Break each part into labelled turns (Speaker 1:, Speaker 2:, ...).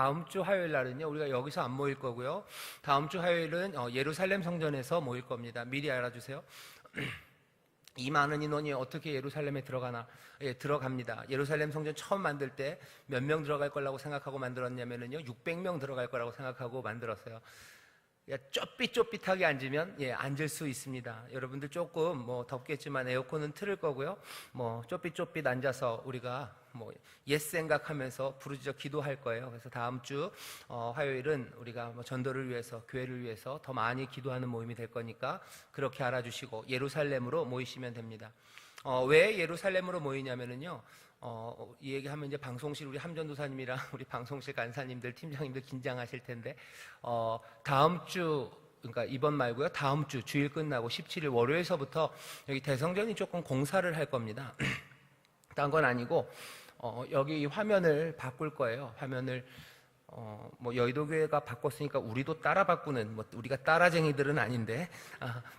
Speaker 1: 다음 주 화요일 날은요, 우리가 여기서 안 모일 거고요. 다음 주 화요일은 예루살렘 성전에서 모일 겁니다. 미리 알아주세요. 이 많은 인원이 어떻게 예루살렘에 들어가나? 예, 들어갑니다. 예루살렘 성전 처음 만들 때 몇 명 들어갈 거라고 생각하고 만들었냐면요, 600명 들어갈 거라고 생각하고 만들었어요. 좁깃좁깃하게 앉으면 앉을 수 있습니다. 여러분들 조금 덥겠지만 에어컨은 틀을 거고요. 좁깃좁깃 앉아서 우리가 옛 생각하면서 부르짖어 기도할 거예요. 그래서 다음 주 화요일은 우리가 전도를 위해서, 교회를 위해서 더 많이 기도하는 모임이 될 거니까 그렇게 알아주시고 예루살렘으로 모이시면 됩니다. 왜 예루살렘으로 모이냐면은요, 이 얘기하면 이제 방송실 우리 함전도사님이랑 우리 방송실 간사님들, 팀장님들 긴장하실 텐데, 다음 주, 그러니까 이번 말고요, 다음 주 주일 끝나고 17일 월요일서부터 여기 대성전이 조금 공사를 할 겁니다. 딴 건 아니고, 여기 화면을 바꿀 거예요. 화면을 여의도교회가 바꿨으니까 우리도 따라 바꾸는, 우리가 따라쟁이들은 아닌데,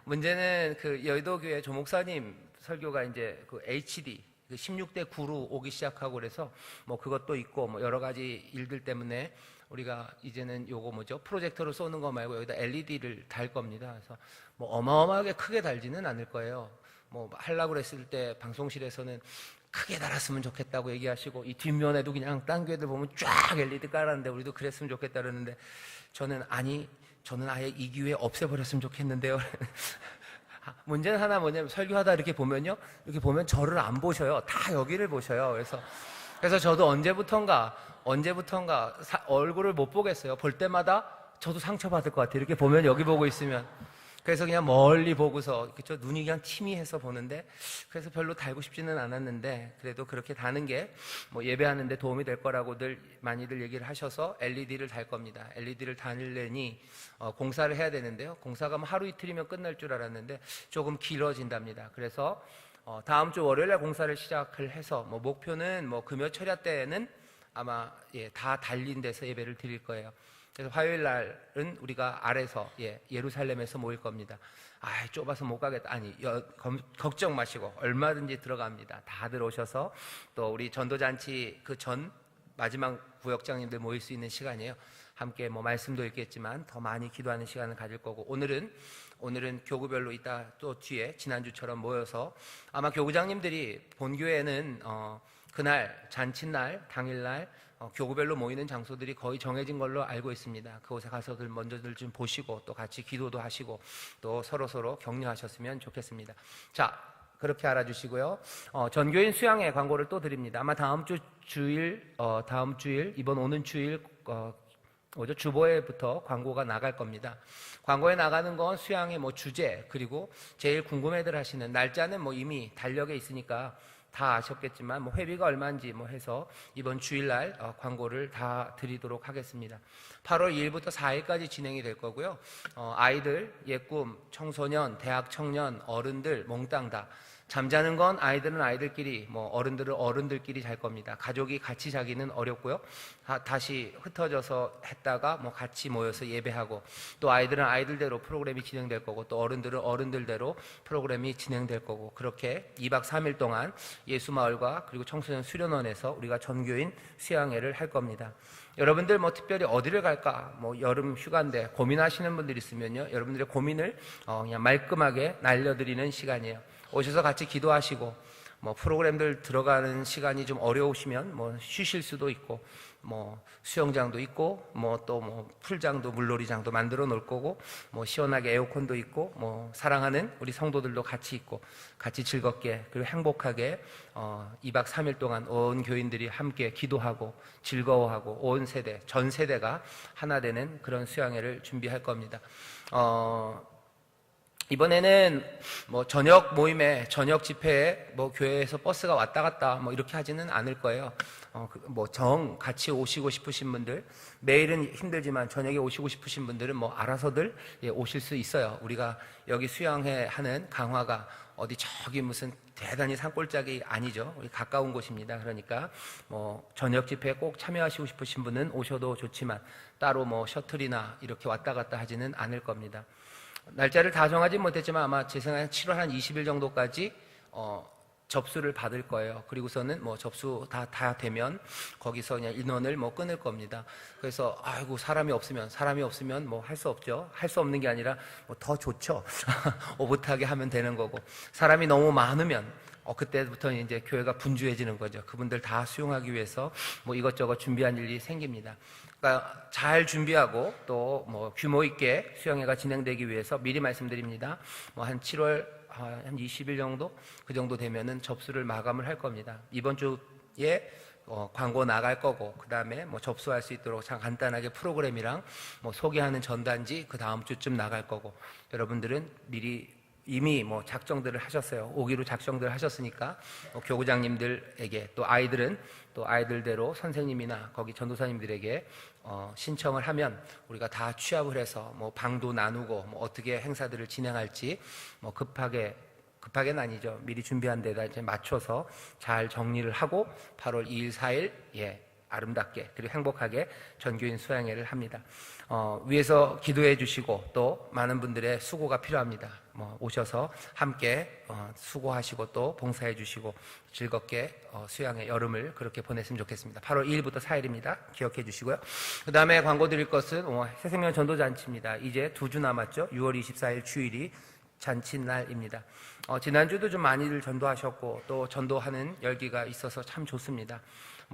Speaker 1: 문제는 그 여의도교회 조목사님 설교가 이제 그 HD 16대 9로 오기 시작하고 그래서 그것도 있고 여러 가지 일들 때문에 우리가 이제는 요거 프로젝터로 쏘는 거 말고 여기다 LED를 달 겁니다. 그래서 어마어마하게 크게 달지는 않을 거예요. 하려고 그랬을 때 방송실에서는 크게 달았으면 좋겠다고 얘기하시고, 이 뒷면에도 그냥 딴 교회들 보면 쫙 LED 깔았는데 우리도 그랬으면 좋겠다 그러는데, 저는 아예 이 기회에 없애버렸으면 좋겠는데요. 문제는 하나 뭐냐면, 설교하다 이렇게 보면요, 이렇게 보면 저를 안 보셔요. 다 여기를 보셔요. 그래서 저도 언제부턴가 얼굴을 못 보겠어요. 볼 때마다 저도 상처받을 것 같아요. 이렇게 보면, 여기 보고 있으면. 그래서 그냥 멀리 보고서 눈이 그냥 티미해서 보는데, 그래서 별로 달고 싶지는 않았는데, 그래도 그렇게 다는 게 예배하는데 도움이 될 거라고들 많이들 얘기를 하셔서 LED를 달 겁니다. LED를 달려니 공사를 해야 되는데요, 공사가 하루 이틀이면 끝날 줄 알았는데 조금 길어진답니다. 그래서 다음 주 월요일에 공사를 시작을 해서 목표는 금요 철야 때는 아마 다 달린 데서 예배를 드릴 거예요. 그래서 화요일 날은 우리가 아래서 예루살렘에서 모일 겁니다. 좁아서 못 가겠다. 아니, 걱정 마시고 얼마든지 들어갑니다. 다들 오셔서, 또 우리 전도잔치 그 전 마지막 구역장님들 모일 수 있는 시간이에요. 함께 말씀도 있겠지만 더 많이 기도하는 시간을 가질 거고, 오늘은 교구별로 이따 또 뒤에 지난주처럼 모여서, 아마 교구장님들이 본교회는 그날 잔칫날 당일날 교구별로 모이는 장소들이 거의 정해진 걸로 알고 있습니다. 그곳에 가서들 먼저들 좀 보시고 또 같이 기도도 하시고 또 서로 격려하셨으면 좋겠습니다. 자, 그렇게 알아주시고요. 전교인 수양회 광고를 또 드립니다. 아마 다음 주일 이번 오는 주일 주보에부터 광고가 나갈 겁니다. 광고에 나가는 건 수양의 주제, 그리고 제일 궁금해들 하시는 날짜는 이미 달력에 있으니까 다 아셨겠지만 회비가 얼마인지 해서 이번 주일날 광고를 다 드리도록 하겠습니다. 8월 2일부터 4일까지 진행이 될 거고요. 아이들, 예꿈, 청소년, 대학 청년, 어른들 몽땅 다. 잠자는 건 아이들은 아이들끼리, 어른들은 어른들끼리 잘 겁니다. 가족이 같이 자기는 어렵고요. 다시 흩어져서 했다가 같이 모여서 예배하고, 또 아이들은 아이들대로 프로그램이 진행될 거고, 또 어른들은 어른들대로 프로그램이 진행될 거고, 그렇게 2박 3일 동안 예수마을과 그리고 청소년 수련원에서 우리가 전교인 수양회를 할 겁니다. 여러분들 특별히 어디를 갈까, 여름 휴가인데 고민하시는 분들 있으면요, 여러분들의 고민을 그냥 말끔하게 날려드리는 시간이에요. 오셔서 같이 기도하시고, 프로그램들 들어가는 시간이 좀 어려우시면 쉬실 수도 있고, 수영장도 있고, 또 풀장도, 물놀이장도 만들어 놓을 거고, 시원하게 에어컨도 있고, 사랑하는 우리 성도들도 같이 있고, 같이 즐겁게 그리고 행복하게 2박 3일 동안 온 교인들이 함께 기도하고 즐거워하고, 온 세대, 전 세대가 하나 되는 그런 수양회를 준비할 겁니다. 이번에는 저녁 모임에, 저녁 집회에 교회에서 버스가 왔다 갔다 이렇게 하지는 않을 거예요. 같이 오시고 싶으신 분들, 매일은 힘들지만 저녁에 오시고 싶으신 분들은 알아서들 오실 수 있어요. 우리가 여기 수양회 하는 강화가 어디 저기 무슨 대단히 산골짜기 아니죠. 우리 가까운 곳입니다. 그러니까 저녁 집회에 꼭 참여하시고 싶으신 분은 오셔도 좋지만 따로 셔틀이나 이렇게 왔다 갔다 하지는 않을 겁니다. 날짜를 다 정하지 못했지만 아마 제 생각엔 7월 한 20일 정도까지 접수를 받을 거예요. 그리고서는 뭐 접수 다 되면 거기서 그냥 인원을 뭐 끊을 겁니다. 그래서 아이고 사람이 없으면 뭐 할 수 없죠. 할 수 없는 게 아니라 뭐 더 좋죠. 오붓하게 하면 되는 거고, 사람이 너무 많으면 그때부터 이제 교회가 분주해지는 거죠. 그분들 다 수용하기 위해서 뭐 이것저것 준비한 일이 생깁니다. 그러니까 잘 준비하고 또 뭐 규모 있게 수양회가 진행되기 위해서 미리 말씀드립니다. 뭐 한 7월 한 20일 정도 그 정도 되면은 접수를 마감을 할 겁니다. 이번 주에 광고 나갈 거고, 그 다음에 뭐 접수할 수 있도록 참 간단하게 프로그램이랑 뭐 소개하는 전단지 그 다음 주쯤 나갈 거고, 여러분들은 미리 이미 뭐 작정들을 하셨어요. 오기로 작정들을 하셨으니까 교구장님들에게, 또 아이들은 또 아이들대로 선생님이나 거기 전도사님들에게 신청을 하면 우리가 다 취합을 해서 뭐 방도 나누고 뭐 어떻게 행사들을 진행할지 뭐 급하게는 아니죠. 미리 준비한 데다 이제 맞춰서 잘 정리를 하고 8월 2일, 4일 아름답게 그리고 행복하게 전교인 수양회를 합니다. 위에서 기도해 주시고 또 많은 분들의 수고가 필요합니다. 오셔서 함께 수고하시고 또 봉사해 주시고 즐겁게 수양회 여름을 그렇게 보냈으면 좋겠습니다. 8월 2일부터 4일입니다. 기억해 주시고요. 그 다음에 광고 드릴 것은 새생명 전도잔치입니다. 이제 2주 남았죠. 6월 24일 주일이 잔치날입니다. 지난주도 좀 많이들 전도하셨고 또 전도하는 열기가 있어서 참 좋습니다.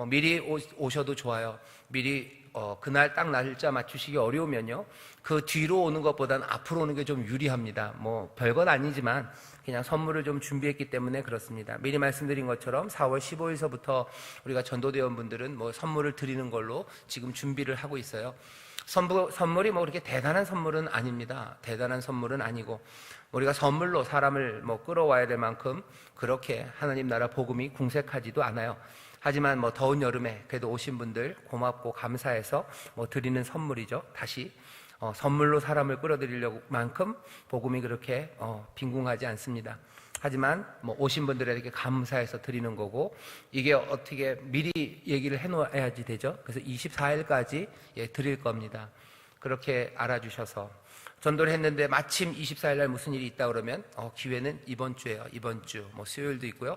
Speaker 1: 미리 오셔도 좋아요. 미리 그날 딱 날짜 맞추시기 어려우면요, 그 뒤로 오는 것보다는 앞으로 오는 게 좀 유리합니다. 별건 아니지만 그냥 선물을 좀 준비했기 때문에 그렇습니다. 미리 말씀드린 것처럼 4월 15일서부터 우리가 전도대원분들은 선물을 드리는 걸로 지금 준비를 하고 있어요. 선물이 그렇게 대단한 선물은 아닙니다. 대단한 선물은 아니고 우리가 선물로 사람을 끌어와야 될 만큼 그렇게 하나님 나라 복음이 궁색하지도 않아요. 하지만 더운 여름에 그래도 오신 분들 고맙고 감사해서 드리는 선물이죠. 다시 선물로 사람을 끌어들이려고 만큼 복음이 그렇게 빈궁하지 않습니다. 하지만 오신 분들에게 감사해서 드리는 거고, 이게 어떻게 미리 얘기를 해놓아야지 되죠. 그래서 24일까지 드릴 겁니다. 그렇게 알아주셔서 전도를 했는데 마침 24일날 무슨 일이 있다 그러면 기회는 이번 주예요. 이번 주 수요일도 있고요.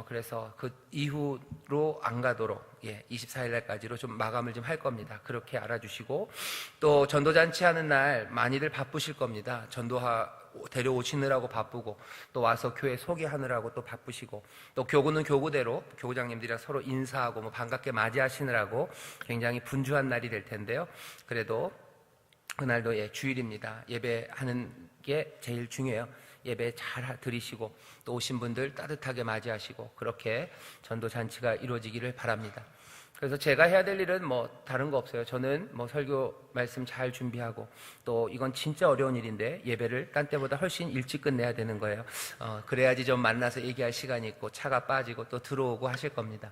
Speaker 1: 그래서 그 이후로 안 가도록 24일날까지로 좀 마감을 좀 할 겁니다. 그렇게 알아주시고, 또 전도잔치 하는 날 많이들 바쁘실 겁니다. 데려오시느라고 바쁘고 또 와서 교회 소개하느라고 또 바쁘시고, 또 교구는 교구대로 교구장님들이랑 서로 인사하고 반갑게 맞이하시느라고 굉장히 분주한 날이 될 텐데요. 그래도 그날도 주일입니다. 예배하는 게 제일 중요해요. 예배 잘 드리시고 또 오신 분들 따뜻하게 맞이하시고 그렇게 전도잔치가 이루어지기를 바랍니다. 그래서 제가 해야 될 일은 다른 거 없어요. 저는 설교 말씀 잘 준비하고, 또 이건 진짜 어려운 일인데 예배를 딴 때보다 훨씬 일찍 끝내야 되는 거예요. 그래야지 좀 만나서 얘기할 시간이 있고 차가 빠지고 또 들어오고 하실 겁니다.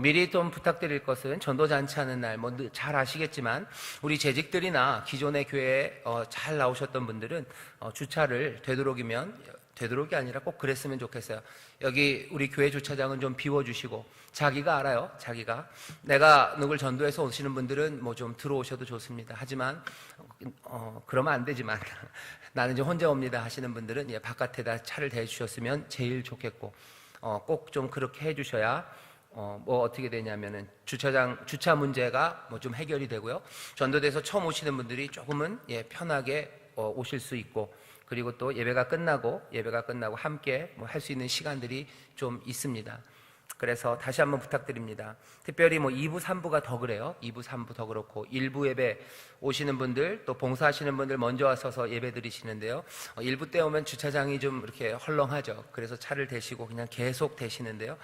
Speaker 1: 미리 좀 부탁드릴 것은, 전도잔치 하는 날 잘 아시겠지만 우리 재직들이나 기존의 교회에 잘 나오셨던 분들은 주차를 되도록이 아니라 꼭 그랬으면 좋겠어요. 여기 우리 교회 주차장은 좀 비워주시고, 자기가 알아요. 자기가 내가 누굴 전도해서 오시는 분들은 좀 들어오셔도 좋습니다. 하지만 그러면 안 되지만 나는 이제 혼자 옵니다 하시는 분들은 바깥에다 차를 대주셨으면 제일 좋겠고, 꼭 좀 그렇게 해주셔야 어떻게 되냐면은 주차 문제가 좀 해결이 되고요. 전도돼서 처음 오시는 분들이 조금은 편하게 오실 수 있고, 그리고 또 예배가 끝나고 함께 할 수 있는 시간들이 좀 있습니다. 그래서 다시 한번 부탁드립니다. 특별히 2부, 3부가 더 그래요. 2부, 3부 더 그렇고, 1부 예배 오시는 분들, 또 봉사하시는 분들 먼저 와서서 예배 드리시는데요. 1부 때 오면 주차장이 좀 이렇게 헐렁하죠. 그래서 차를 대시고 그냥 계속 대시는데요.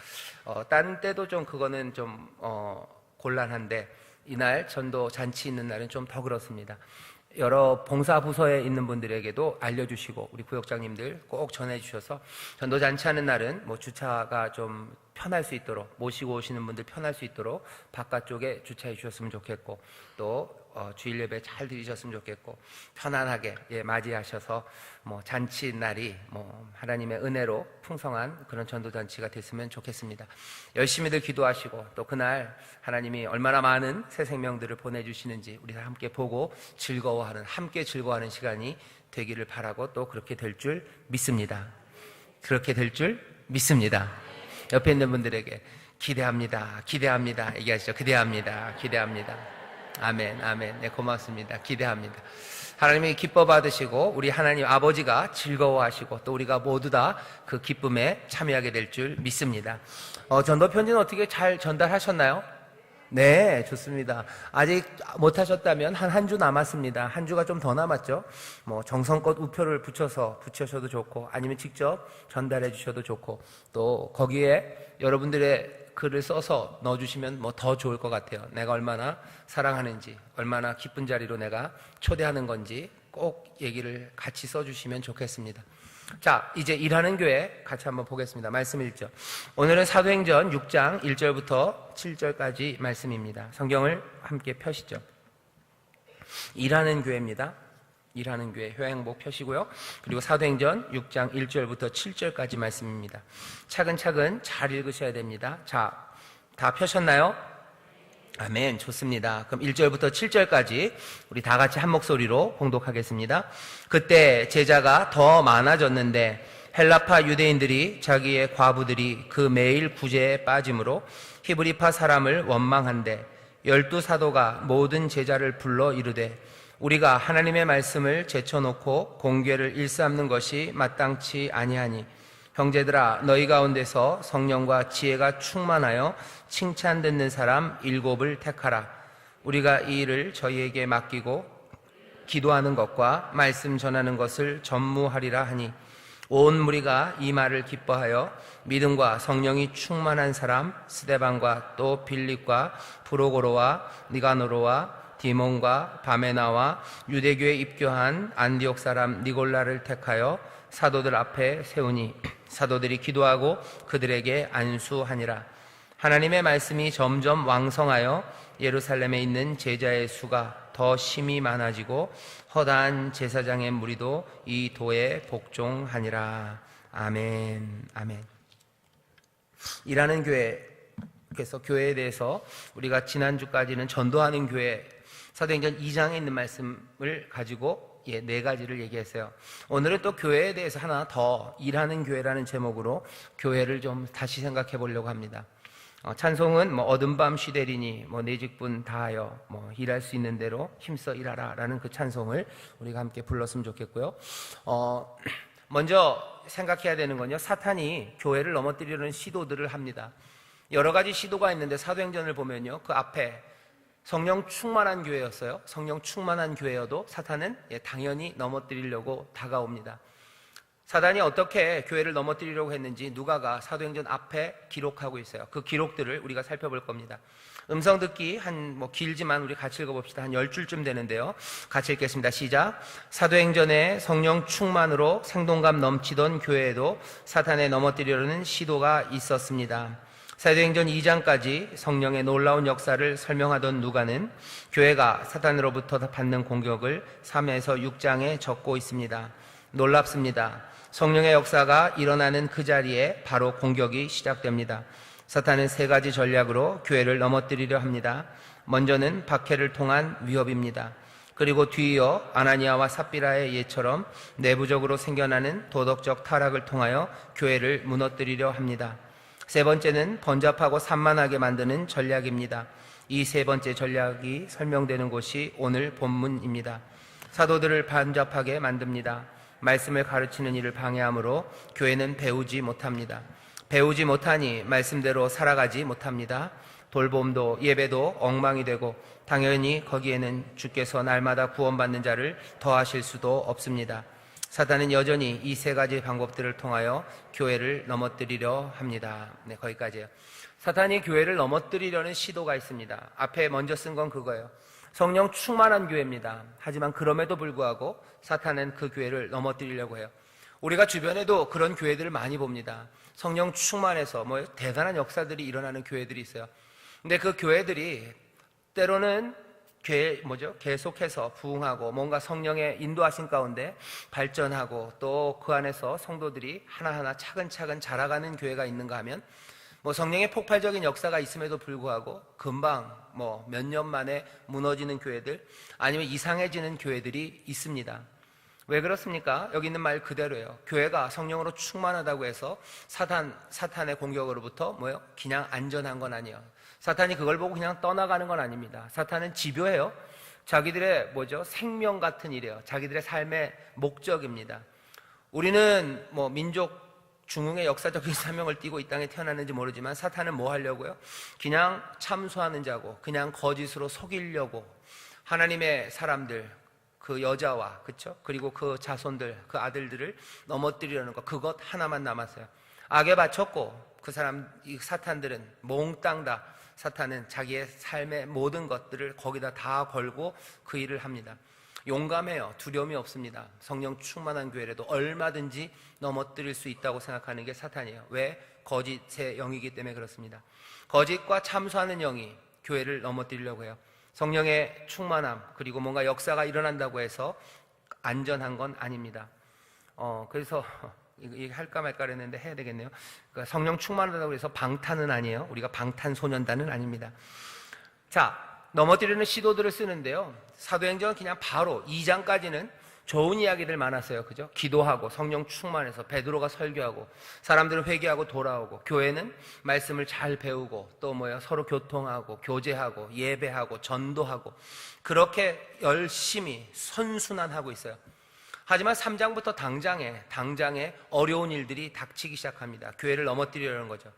Speaker 1: 딴 때도 좀 그거는 좀 곤란한데, 이날 전도 잔치 있는 날은 좀 더 그렇습니다. 여러 봉사 부서에 있는 분들에게도 알려주시고, 우리 구역장님들 꼭 전해주셔서 전도잔치 하는 날은 주차가 좀 편할 수 있도록, 모시고 오시는 분들 편할 수 있도록 바깥쪽에 주차해 주셨으면 좋겠고, 또 주일 예배 잘 드리셨으면 좋겠고, 편안하게 맞이하셔서 잔치 날이 하나님의 은혜로 풍성한 그런 전도잔치가 됐으면 좋겠습니다. 열심히들 기도하시고, 또 그날 하나님이 얼마나 많은 새 생명들을 보내주시는지 우리 다 함께 보고 함께 즐거워하는 시간이 되기를 바라고, 또 그렇게 될 줄 믿습니다. 그렇게 될 줄 믿습니다. 옆에 있는 분들에게 기대합니다. 기대합니다. 얘기하시죠. 기대합니다. 기대합니다. 아멘, 아멘. 네, 고맙습니다. 기대합니다. 하나님이 기뻐 받으시고 우리 하나님 아버지가 즐거워하시고 또 우리가 모두 다 그 기쁨에 참여하게 될 줄 믿습니다. 전도 편지는 어떻게 잘 전달하셨나요? 네, 좋습니다. 아직 못하셨다면 한 주 남았습니다. 한 주가 좀 더 남았죠. 뭐 정성껏 우표를 붙여셔도 좋고 아니면 직접 전달해 주셔도 좋고 또 거기에 여러분들의 글을 써서 넣어주시면 뭐 더 좋을 것 같아요. 내가 얼마나 사랑하는지, 얼마나 기쁜 자리로 내가 초대하는 건지 꼭 얘기를 같이 써주시면 좋겠습니다. 자, 이제 일하는 교회 같이 한번 보겠습니다. 말씀 읽죠. 오늘은 사도행전 6장 1절부터 7절까지 말씀입니다. 성경을 함께 펴시죠. 일하는 교회입니다. 일하는 교회 효행복 펴시고요. 그리고 사도행전 6장 1절부터 7절까지 말씀입니다. 차근차근 잘 읽으셔야 됩니다. 자, 다 펴셨나요? 아멘. 좋습니다. 그럼 1절부터 7절까지 우리 다 같이 한 목소리로 봉독하겠습니다. 그때 제자가 더 많아졌는데 헬라파 유대인들이 자기의 과부들이 그 매일 구제에 빠짐으로 히브리파 사람을 원망한데 12사도가 모든 제자를 불러 이르되 우리가 하나님의 말씀을 제쳐놓고 공궤를 일삼는 것이 마땅치 아니하니 형제들아 너희 가운데서 성령과 지혜가 충만하여 칭찬 듣는 사람 7을 택하라. 우리가 이 일을 저희에게 맡기고 기도하는 것과 말씀 전하는 것을 전무하리라 하니 온 무리가 이 말을 기뻐하여 믿음과 성령이 충만한 사람 스데반과 또 빌립과 브로고로와 니가노로와 디몬과 바메나와 유대교에 입교한 안디옥 사람 니골라를 택하여 사도들 앞에 세우니 사도들이 기도하고 그들에게 안수하니라. 하나님의 말씀이 점점 왕성하여 예루살렘에 있는 제자의 수가 더 심히 많아지고 허다한 제사장의 무리도 이 도에 복종하니라. 아멘. 아멘. 일하는 교회께서 교회에 대해서 우리가 지난주까지는 전도하는 교회 사도행전 2장에 있는 말씀을 가지고 4가지를 얘기했어요. 오늘은 또 교회에 대해서 하나 더 일하는 교회라는 제목으로 교회를 좀 다시 생각해 보려고 합니다. 찬송은 어둠 밤 쉬되리니 내 직분 다하여 일할 수 있는 대로 힘써 일하라 라는 그 찬송을 우리가 함께 불렀으면 좋겠고요. 먼저 생각해야 되는 건요, 사탄이 교회를 넘어뜨리려는 시도들을 합니다. 여러 가지 시도가 있는데 사도행전을 보면요, 그 앞에 성령 충만한 교회였어요. 성령 충만한 교회여도 사탄은 당연히 넘어뜨리려고 다가옵니다. 사단이 어떻게 교회를 넘어뜨리려고 했는지 누가가 사도행전 앞에 기록하고 있어요. 그 기록들을 우리가 살펴볼 겁니다. 음성 듣기 길지만 우리 같이 읽어봅시다. 한 10줄쯤 되는데요. 같이 읽겠습니다. 시작. 사도행전에 성령 충만으로 생동감 넘치던 교회에도 사탄에 넘어뜨리려는 시도가 있었습니다. 사도행전 2장까지 성령의 놀라운 역사를 설명하던 누가는 교회가 사탄으로부터 받는 공격을 3에서 6장에 적고 있습니다. 놀랍습니다. 성령의 역사가 일어나는 그 자리에 바로 공격이 시작됩니다. 사탄은 3가지 전략으로 교회를 넘어뜨리려 합니다. 먼저는 박해를 통한 위협입니다. 그리고 뒤이어 아나니아와 삽비라의 예처럼 내부적으로 생겨나는 도덕적 타락을 통하여 교회를 무너뜨리려 합니다. 3번째는 번잡하고 산만하게 만드는 전략입니다. 이 3번째 전략이 설명되는 곳이 오늘 본문입니다. 사도들을 번잡하게 만듭니다. 말씀을 가르치는 일을 방해하므로 교회는 배우지 못합니다. 배우지 못하니 말씀대로 살아가지 못합니다. 돌봄도 예배도 엉망이 되고 당연히 거기에는 주께서 날마다 구원받는 자를 더하실 수도 없습니다. 사단은 여전히 이 3가지 방법들을 통하여 교회를 넘어뜨리려 합니다. 네, 거기까지예요. 사탄이 교회를 넘어뜨리려는 시도가 있습니다. 앞에 먼저 쓴 건 그거예요. 성령 충만한 교회입니다. 하지만 그럼에도 불구하고 사탄은 그 교회를 넘어뜨리려고 해요. 우리가 주변에도 그런 교회들을 많이 봅니다. 성령 충만해서 대단한 역사들이 일어나는 교회들이 있어요. 근데 그 교회들이 때로는 계속해서 부흥하고 뭔가 성령의 인도하신 가운데 발전하고 또 그 안에서 성도들이 하나하나 차근차근 자라가는 교회가 있는가 하면 성령의 폭발적인 역사가 있음에도 불구하고 금방 몇 년 만에 무너지는 교회들 아니면 이상해지는 교회들이 있습니다. 왜 그렇습니까? 여기 있는 말 그대로예요. 교회가 성령으로 충만하다고 해서 사탄의 공격으로부터 그냥 안전한 건 아니에요. 사탄이 그걸 보고 그냥 떠나가는 건 아닙니다. 사탄은 집요해요. 자기들의 생명 같은 일이에요. 자기들의 삶의 목적입니다. 우리는 민족 중흥의 역사적인 사명을 띠고 이 땅에 태어났는지 모르지만 사탄은 뭐 하려고요? 그냥 참소하는 자고, 그냥 거짓으로 속이려고 하나님의 사람들, 그 여자와, 그쵸? 그리고 그 자손들, 그 아들들을 넘어뜨리려는 것, 그것 하나만 남았어요. 악에 바쳤고, 이 사탄들은 몽땅 다, 사탄은 자기의 삶의 모든 것들을 거기다 다 걸고 그 일을 합니다. 용감해요. 두려움이 없습니다. 성령 충만한 교회라도 얼마든지 넘어뜨릴 수 있다고 생각하는 게 사탄이에요. 왜? 거짓의 영이기 때문에 그렇습니다. 거짓과 참소하는 영이 교회를 넘어뜨리려고 해요. 성령의 충만함, 그리고 뭔가 역사가 일어난다고 해서 안전한 건 아닙니다. 그래서 이거 할까 말까 했는데 해야 되겠네요. 그러니까 성령 충만하다고 해서 방탄은 아니에요. 우리가 방탄소년단은 아닙니다. 자, 넘어뜨리는 시도들을 쓰는데요. 사도행전은 그냥 바로 2장까지는 좋은 이야기들 많았어요. 그죠? 기도하고 성령 충만해서 베드로가 설교하고 사람들은 회개하고 돌아오고 교회는 말씀을 잘 배우고 또 서로 교통하고 교제하고 예배하고 전도하고 그렇게 열심히 선순환하고 있어요. 하지만 3장부터 당장에 어려운 일들이 닥치기 시작합니다. 교회를 넘어뜨리려는 거죠.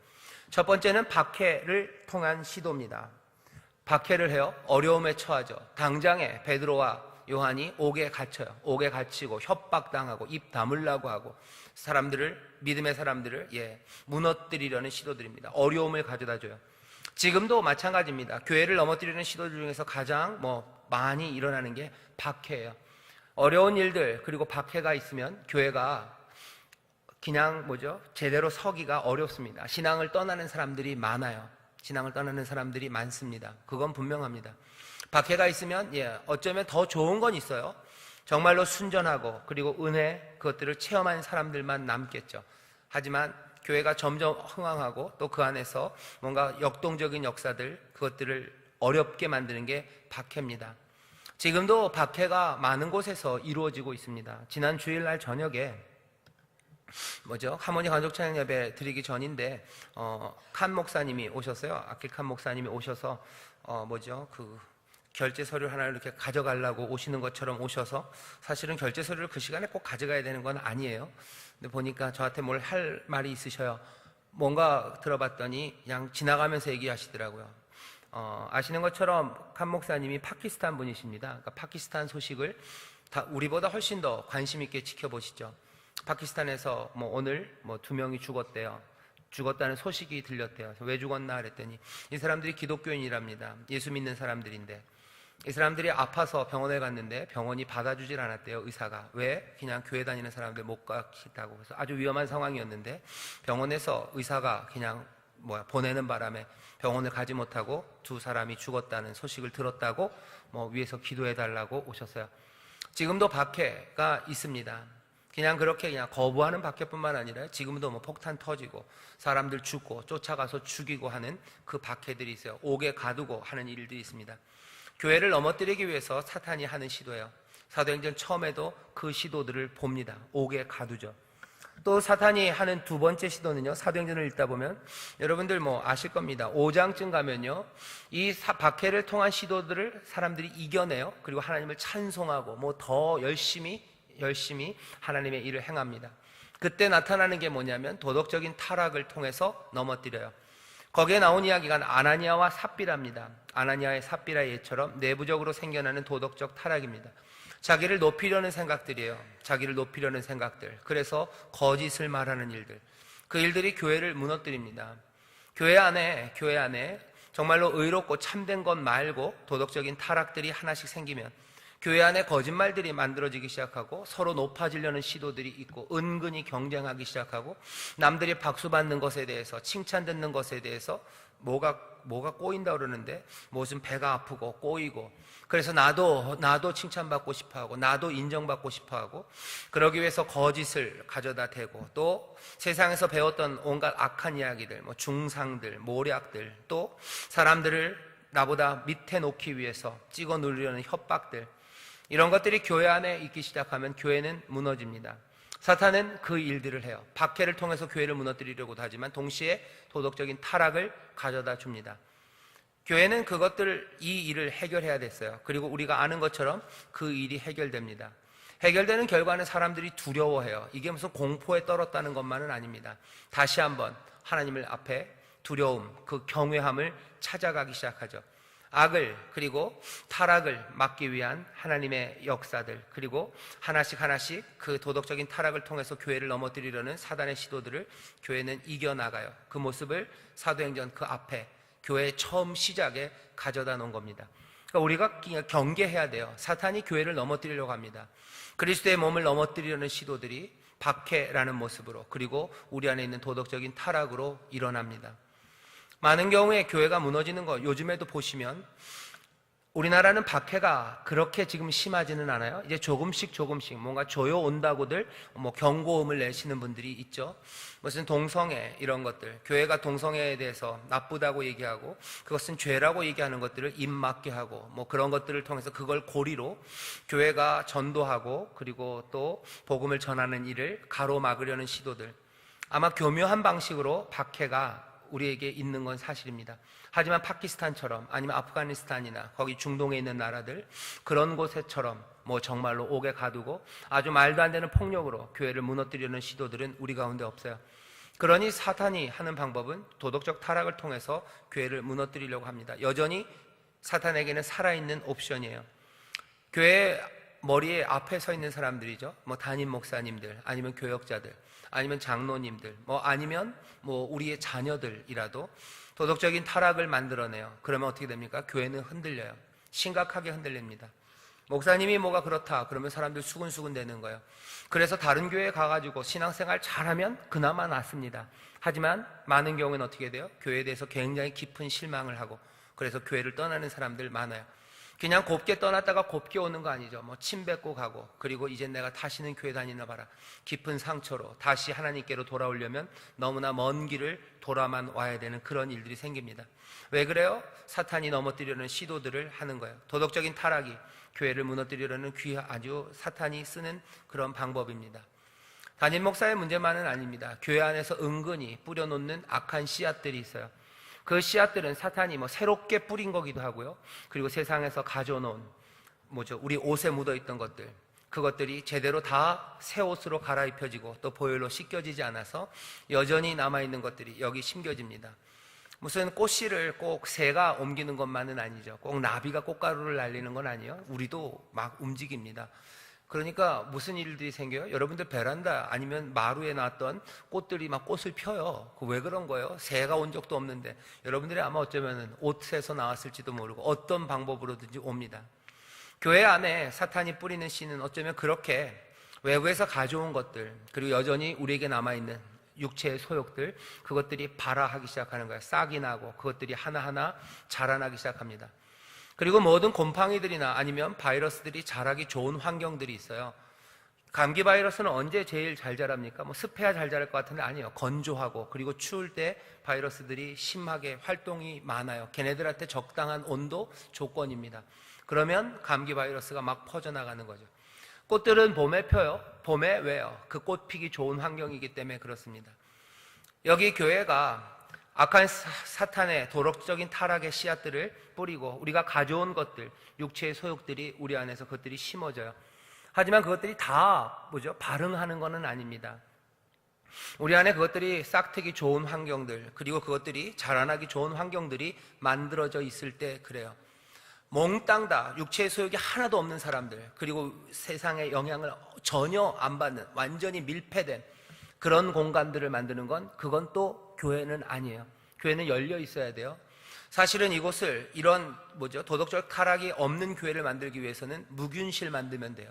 Speaker 1: 첫 번째는 박해를 통한 시도입니다. 박해를 해요. 어려움에 처하죠. 당장에 베드로와 요한이 옥에 갇혀요. 옥에 갇히고 협박당하고 입 다물라고 하고 믿음의 사람들을 무너뜨리려는 시도들입니다. 어려움을 가져다줘요. 지금도 마찬가지입니다. 교회를 넘어뜨리는 시도들 중에서 가장 많이 일어나는 게 박해예요. 어려운 일들 그리고 박해가 있으면 교회가 그냥 제대로 서기가 어렵습니다. 신앙을 떠나는 사람들이 많아요. 신앙을 떠나는 사람들이 많습니다. 그건 분명합니다. 박해가 있으면 어쩌면 더 좋은 건 있어요. 정말로 순전하고 그리고 은혜 그것들을 체험한 사람들만 남겠죠. 하지만 교회가 점점 흥황하고 또 그 안에서 뭔가 역동적인 역사들 그것들을 어렵게 만드는 게 박해입니다. 지금도 박해가 많은 곳에서 이루어지고 있습니다. 지난 주일날 저녁에 하모니 간족 찬양 예배 드리기 전인데 칸 목사님이 오셨어요. 아킬 칸 목사님이 오셔서 그 결제 서류 하나를 이렇게 가져가려고 오시는 것처럼 오셔서 사실은 결제 서류를 그 시간에 꼭 가져가야 되는 건 아니에요. 근데 보니까 저한테 뭘 할 말이 있으셔요. 뭔가 들어봤더니 그냥 지나가면서 얘기하시더라고요. 아시는 것처럼 칸 목사님이 파키스탄 분이십니다. 그러니까 파키스탄 소식을 다 우리보다 훨씬 더 관심 있게 지켜보시죠. 파키스탄에서 오늘 2명이 죽었대요. 죽었다는 소식이 들렸대요. 왜 죽었나 그랬더니 이 사람들이 기독교인이랍니다. 예수 믿는 사람들인데 이 사람들이 아파서 병원에 갔는데 병원이 받아주질 않았대요. 의사가. 왜? 그냥 교회 다니는 사람들 못 가겠다고. 그래서 아주 위험한 상황이었는데 병원에서 의사가 그냥 보내는 바람에 병원을 가지 못하고 두 사람이 죽었다는 소식을 들었다고 위에서 기도해달라고 오셨어요. 지금도 박해가 있습니다. 그냥 그렇게 거부하는 박해뿐만 아니라 지금도 폭탄 터지고 사람들 죽고 쫓아가서 죽이고 하는 그 박해들이 있어요. 옥에 가두고 하는 일들이 있습니다. 교회를 넘어뜨리기 위해서 사탄이 하는 시도예요. 사도행전 처음에도 그 시도들을 봅니다. 옥에 가두죠. 또 사탄이 하는 두 번째 시도는요, 사도행전을 읽다 보면 여러분들 아실 겁니다. 5장쯤 가면요, 이 박해를 통한 시도들을 사람들이 이겨내요. 그리고 하나님을 찬송하고 더 열심히 하나님의 일을 행합니다. 그때 나타나는 게 뭐냐면 도덕적인 타락을 통해서 넘어뜨려요. 거기에 나온 이야기가 아나니아와 삽비라입니다. 아나니아의 삽비라의 예처럼 내부적으로 생겨나는 도덕적 타락입니다. 자기를 높이려는 생각들이에요. 자기를 높이려는 생각들. 그래서 거짓을 말하는 일들. 그 일들이 교회를 무너뜨립니다. 교회 안에 정말로 의롭고 참된 것 말고 도덕적인 타락들이 하나씩 생기면 교회 안에 거짓말들이 만들어지기 시작하고 서로 높아지려는 시도들이 있고 은근히 경쟁하기 시작하고 남들이 박수 받는 것에 대해서 칭찬 듣는 것에 대해서 뭐가 꼬인다 그러는데 무슨 배가 아프고 꼬이고 그래서 나도 칭찬받고 싶어하고 나도 인정받고 싶어하고 그러기 위해서 거짓을 가져다 대고 또 세상에서 배웠던 온갖 악한 이야기들 중상들 모략들 또 사람들을 나보다 밑에 놓기 위해서 찍어 누르려는 협박들 이런 것들이 교회 안에 있기 시작하면 교회는 무너집니다. 사탄은 그 일들을 해요. 박해를 통해서 교회를 무너뜨리려고도 하지만 동시에 도덕적인 타락을 가져다 줍니다. 교회는 이 일을 해결해야 됐어요. 그리고 우리가 아는 것처럼 그 일이 해결됩니다. 해결되는 결과는 사람들이 두려워해요. 이게 무슨 공포에 떨었다는 것만은 아닙니다. 다시 한번 하나님을 앞에 두려움, 그 경외함을 찾아가기 시작하죠. 악을 그리고 타락을 막기 위한 하나님의 역사들, 그리고 하나씩 그 도덕적인 타락을 통해서 교회를 넘어뜨리려는 사단의 시도들을 교회는 이겨나가요. 그 모습을 사도행전 그 앞에 교회의 처음 시작에 가져다 놓은 겁니다. 그러니까 우리가 경계해야 돼요. 사탄이 교회를 넘어뜨리려고 합니다. 그리스도의 몸을 넘어뜨리려는 시도들이 박해라는 모습으로, 그리고 우리 안에 있는 도덕적인 타락으로 일어납니다. 많은 경우에 교회가 무너지는 거 요즘에도 보시면 우리나라는 박해가 그렇게 지금 심하지는 않아요. 이제 조금씩 뭔가 조여 온다고들 경고음을 내시는 분들이 있죠. 무슨 동성애 이런 것들, 교회가 동성애에 대해서 나쁘다고 얘기하고 그것은 죄라고 얘기하는 것들을 입 막게 하고 그런 것들을 통해서 그걸 고리로 교회가 전도하고 그리고 또 복음을 전하는 일을 가로막으려는 시도들, 아마 교묘한 방식으로 박해가 우리에게 있는 건 사실입니다. 하지만 파키스탄처럼 아니면 아프가니스탄이나 거기 중동에 있는 나라들 그런 곳에처럼 정말로 옥에 가두고 아주 말도 안 되는 폭력으로 교회를 무너뜨리려는 시도들은 우리 가운데 없어요. 그러니 사탄이 하는 방법은 도덕적 타락을 통해서 교회를 무너뜨리려고 합니다. 여전히 사탄에게는 살아있는 옵션이에요. 교회 머리에 앞에 서 있는 사람들이죠. 담임 목사님들, 아니면 교역자들, 아니면 장로님들, 아니면 우리의 자녀들이라도 도덕적인 타락을 만들어내요. 그러면 어떻게 됩니까? 교회는 흔들려요. 심각하게 흔들립니다. 목사님이 뭐가 그렇다 그러면 사람들 수근수근 되는 거예요. 그래서 다른 교회에 가가지고 신앙생활 잘하면 그나마 낫습니다. 하지만 많은 경우는 어떻게 돼요? 교회에 대해서 굉장히 깊은 실망을 하고 그래서 교회를 떠나는 사람들 많아요. 그냥 곱게 떠났다가 곱게 오는 거 아니죠. 침 뱉고 가고, 그리고 이제 내가 다시는 교회 다니나 봐라. 깊은 상처로 다시 하나님께로 돌아오려면 너무나 먼 길을 돌아만 와야 되는 그런 일들이 생깁니다. 왜 그래요? 사탄이 넘어뜨리려는 시도들을 하는 거예요. 도덕적인 타락이 교회를 무너뜨리려는 아주 사탄이 쓰는 그런 방법입니다. 담임 목사의 문제만은 아닙니다. 교회 안에서 은근히 뿌려놓는 악한 씨앗들이 있어요. 그 씨앗들은 사탄이 새롭게 뿌린 거기도 하고요. 그리고 세상에서 가져놓은 우리 옷에 묻어있던 것들, 그것들이 제대로 다 새 옷으로 갈아입혀지고 또 보혈로 씻겨지지 않아서 여전히 남아있는 것들이 여기 심겨집니다. 무슨 꽃씨를 꼭 새가 옮기는 것만은 아니죠. 꼭 나비가 꽃가루를 날리는 건 아니에요. 우리도 막 움직입니다. 그러니까 무슨 일들이 생겨요? 여러분들 베란다 아니면 마루에 놨던 꽃들이 막 꽃을 펴요. 왜 그런 거예요? 새가 온 적도 없는데 여러분들이 아마 어쩌면 옷에서 나왔을지도 모르고 어떤 방법으로든지 옵니다. 교회 안에 사탄이 뿌리는 씨는 어쩌면 그렇게 외부에서 가져온 것들, 그리고 여전히 우리에게 남아있는 육체의 소욕들, 그것들이 발화하기 시작하는 거예요. 싹이 나고 그것들이 하나하나 자라나기 시작합니다. 그리고 모든 곰팡이들이나 아니면 바이러스들이 자라기 좋은 환경들이 있어요. 감기 바이러스는 언제 제일 잘 자랍니까? 습해야 잘 자랄 것 같은데 아니에요. 건조하고 그리고 추울 때 바이러스들이 심하게 활동이 많아요. 걔네들한테 적당한 온도 조건입니다. 그러면 감기 바이러스가 막 퍼져나가는 거죠. 꽃들은 봄에 펴요. 봄에 왜요? 그 꽃 피기 좋은 환경이기 때문에 그렇습니다. 여기 교회가 악한 사탄의 도덕적인 타락의 씨앗들을 뿌리고 우리가 가져온 것들, 육체의 소욕들이 우리 안에서 그것들이 심어져요. 하지만 그것들이 다 발응하는 것은 아닙니다. 우리 안에 그것들이 싹트기 좋은 환경들, 그리고 그것들이 자라나기 좋은 환경들이 만들어져 있을 때 그래요. 몽땅 다 육체의 소욕이 하나도 없는 사람들, 그리고 세상의 영향을 전혀 안 받는 완전히 밀폐된 그런 공간들을 만드는 건 그건 또 교회는 아니에요. 교회는 열려 있어야 돼요. 사실은 이곳을 이런 도덕적 타락이 없는 교회를 만들기 위해서는 무균실 만들면 돼요.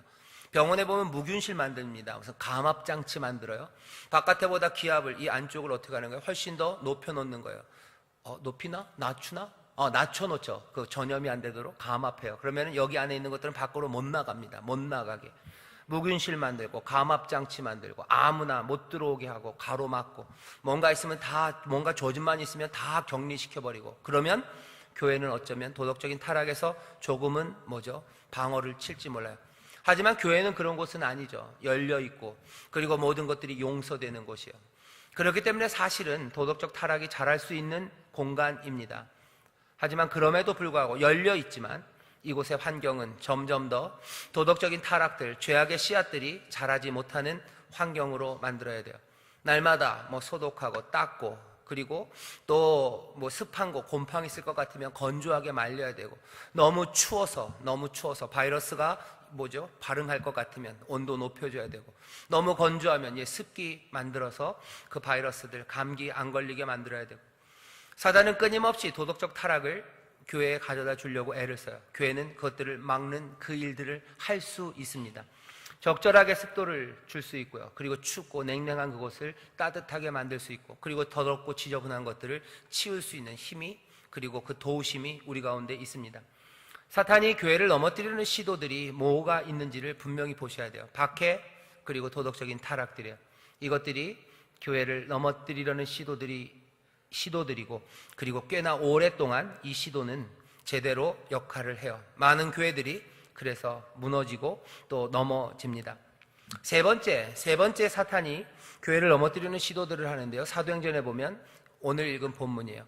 Speaker 1: 병원에 보면 무균실 만듭니다. 무슨 감압장치 만들어요. 바깥에보다 기압을 이 안쪽을 어떻게 하는 거예요? 훨씬 더 높여놓는 거예요. 높이나? 낮추나? 낮춰놓죠. 그 전염이 안 되도록 감압해요. 그러면 여기 안에 있는 것들은 밖으로 못 나갑니다. 못 나가게. 무균실 만들고 감압장치 만들고 아무나 못 들어오게 하고 가로막고 뭔가 있으면 다 뭔가 조짐만 있으면 다 격리시켜버리고 그러면 교회는 어쩌면 도덕적인 타락에서 조금은 방어를 칠지 몰라요. 하지만 교회는 그런 곳은 아니죠. 열려 있고 그리고 모든 것들이 용서되는 곳이에요. 그렇기 때문에 사실은 도덕적 타락이 자랄 수 있는 공간입니다. 하지만 그럼에도 불구하고 열려 있지만 이곳의 환경은 점점 더 도덕적인 타락들, 죄악의 씨앗들이 자라지 못하는 환경으로 만들어야 돼요. 날마다 소독하고 닦고 그리고 또 습한 곳, 곰팡이 있을 것 같으면 건조하게 말려야 되고, 너무 추워서 바이러스가 발응할 것 같으면 온도 높여줘야 되고, 너무 건조하면 습기 만들어서 그 바이러스들 감기 안 걸리게 만들어야 되고, 사단은 끊임없이 도덕적 타락을 교회에 가져다 주려고 애를 써요. 교회는 그것들을 막는 그 일들을 할 수 있습니다. 적절하게 습도를 줄 수 있고요. 그리고 춥고 냉랭한 그곳을 따뜻하게 만들 수 있고, 그리고 더럽고 지저분한 것들을 치울 수 있는 힘이, 그리고 그 도우심이 우리 가운데 있습니다. 사탄이 교회를 넘어뜨리는 시도들이 뭐가 있는지를 분명히 보셔야 돼요. 박해, 그리고 도덕적인 타락들이에요. 이것들이 교회를 넘어뜨리려는 시도들이고, 그리고 꽤나 오랫동안 이 시도는 제대로 역할을 해요. 많은 교회들이 그래서 무너지고 또 넘어집니다. 세 번째 사탄이 교회를 넘어뜨리는 시도들을 하는데요. 사도행전에 보면 오늘 읽은 본문이에요.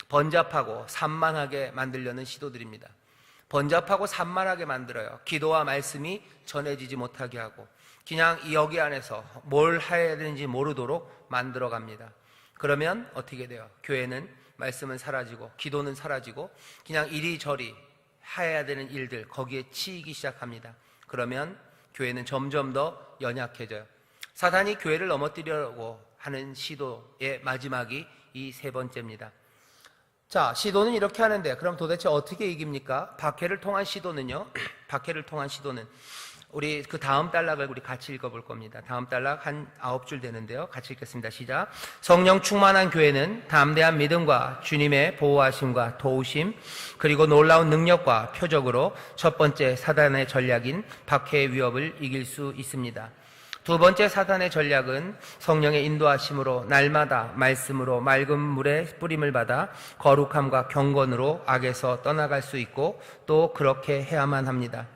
Speaker 1: 번잡하고 산만하게 만들려는 시도들입니다. 번잡하고 산만하게 만들어요. 기도와 말씀이 전해지지 못하게 하고, 그냥 여기 안에서 뭘 해야 되는지 모르도록 만들어갑니다. 그러면 어떻게 돼요? 교회는, 말씀은 사라지고 기도는 사라지고 그냥 이리저리 해야 되는 일들, 거기에 치이기 시작합니다. 그러면 교회는 점점 더 연약해져요. 사단이 교회를 넘어뜨리려고 하는 시도의 마지막이 이 세 번째입니다. 자, 시도는 이렇게 하는데 그럼 도대체 어떻게 이깁니까? 박해를 통한 시도는요, 우리 그 다음 단락을 우리 같이 읽어볼 겁니다. 다음 단락 한 9줄 되는데요. 같이 읽겠습니다. 시작. 성령 충만한 교회는 담대한 믿음과 주님의 보호하심과 도우심, 그리고 놀라운 능력과 표적으로 첫 번째 사단의 전략인 박해의 위협을 이길 수 있습니다. 두 번째 사단의 전략은 성령의 인도하심으로 날마다 말씀으로 맑은 물에 뿌림을 받아 거룩함과 경건으로 악에서 떠나갈 수 있고, 또 그렇게 해야만 합니다.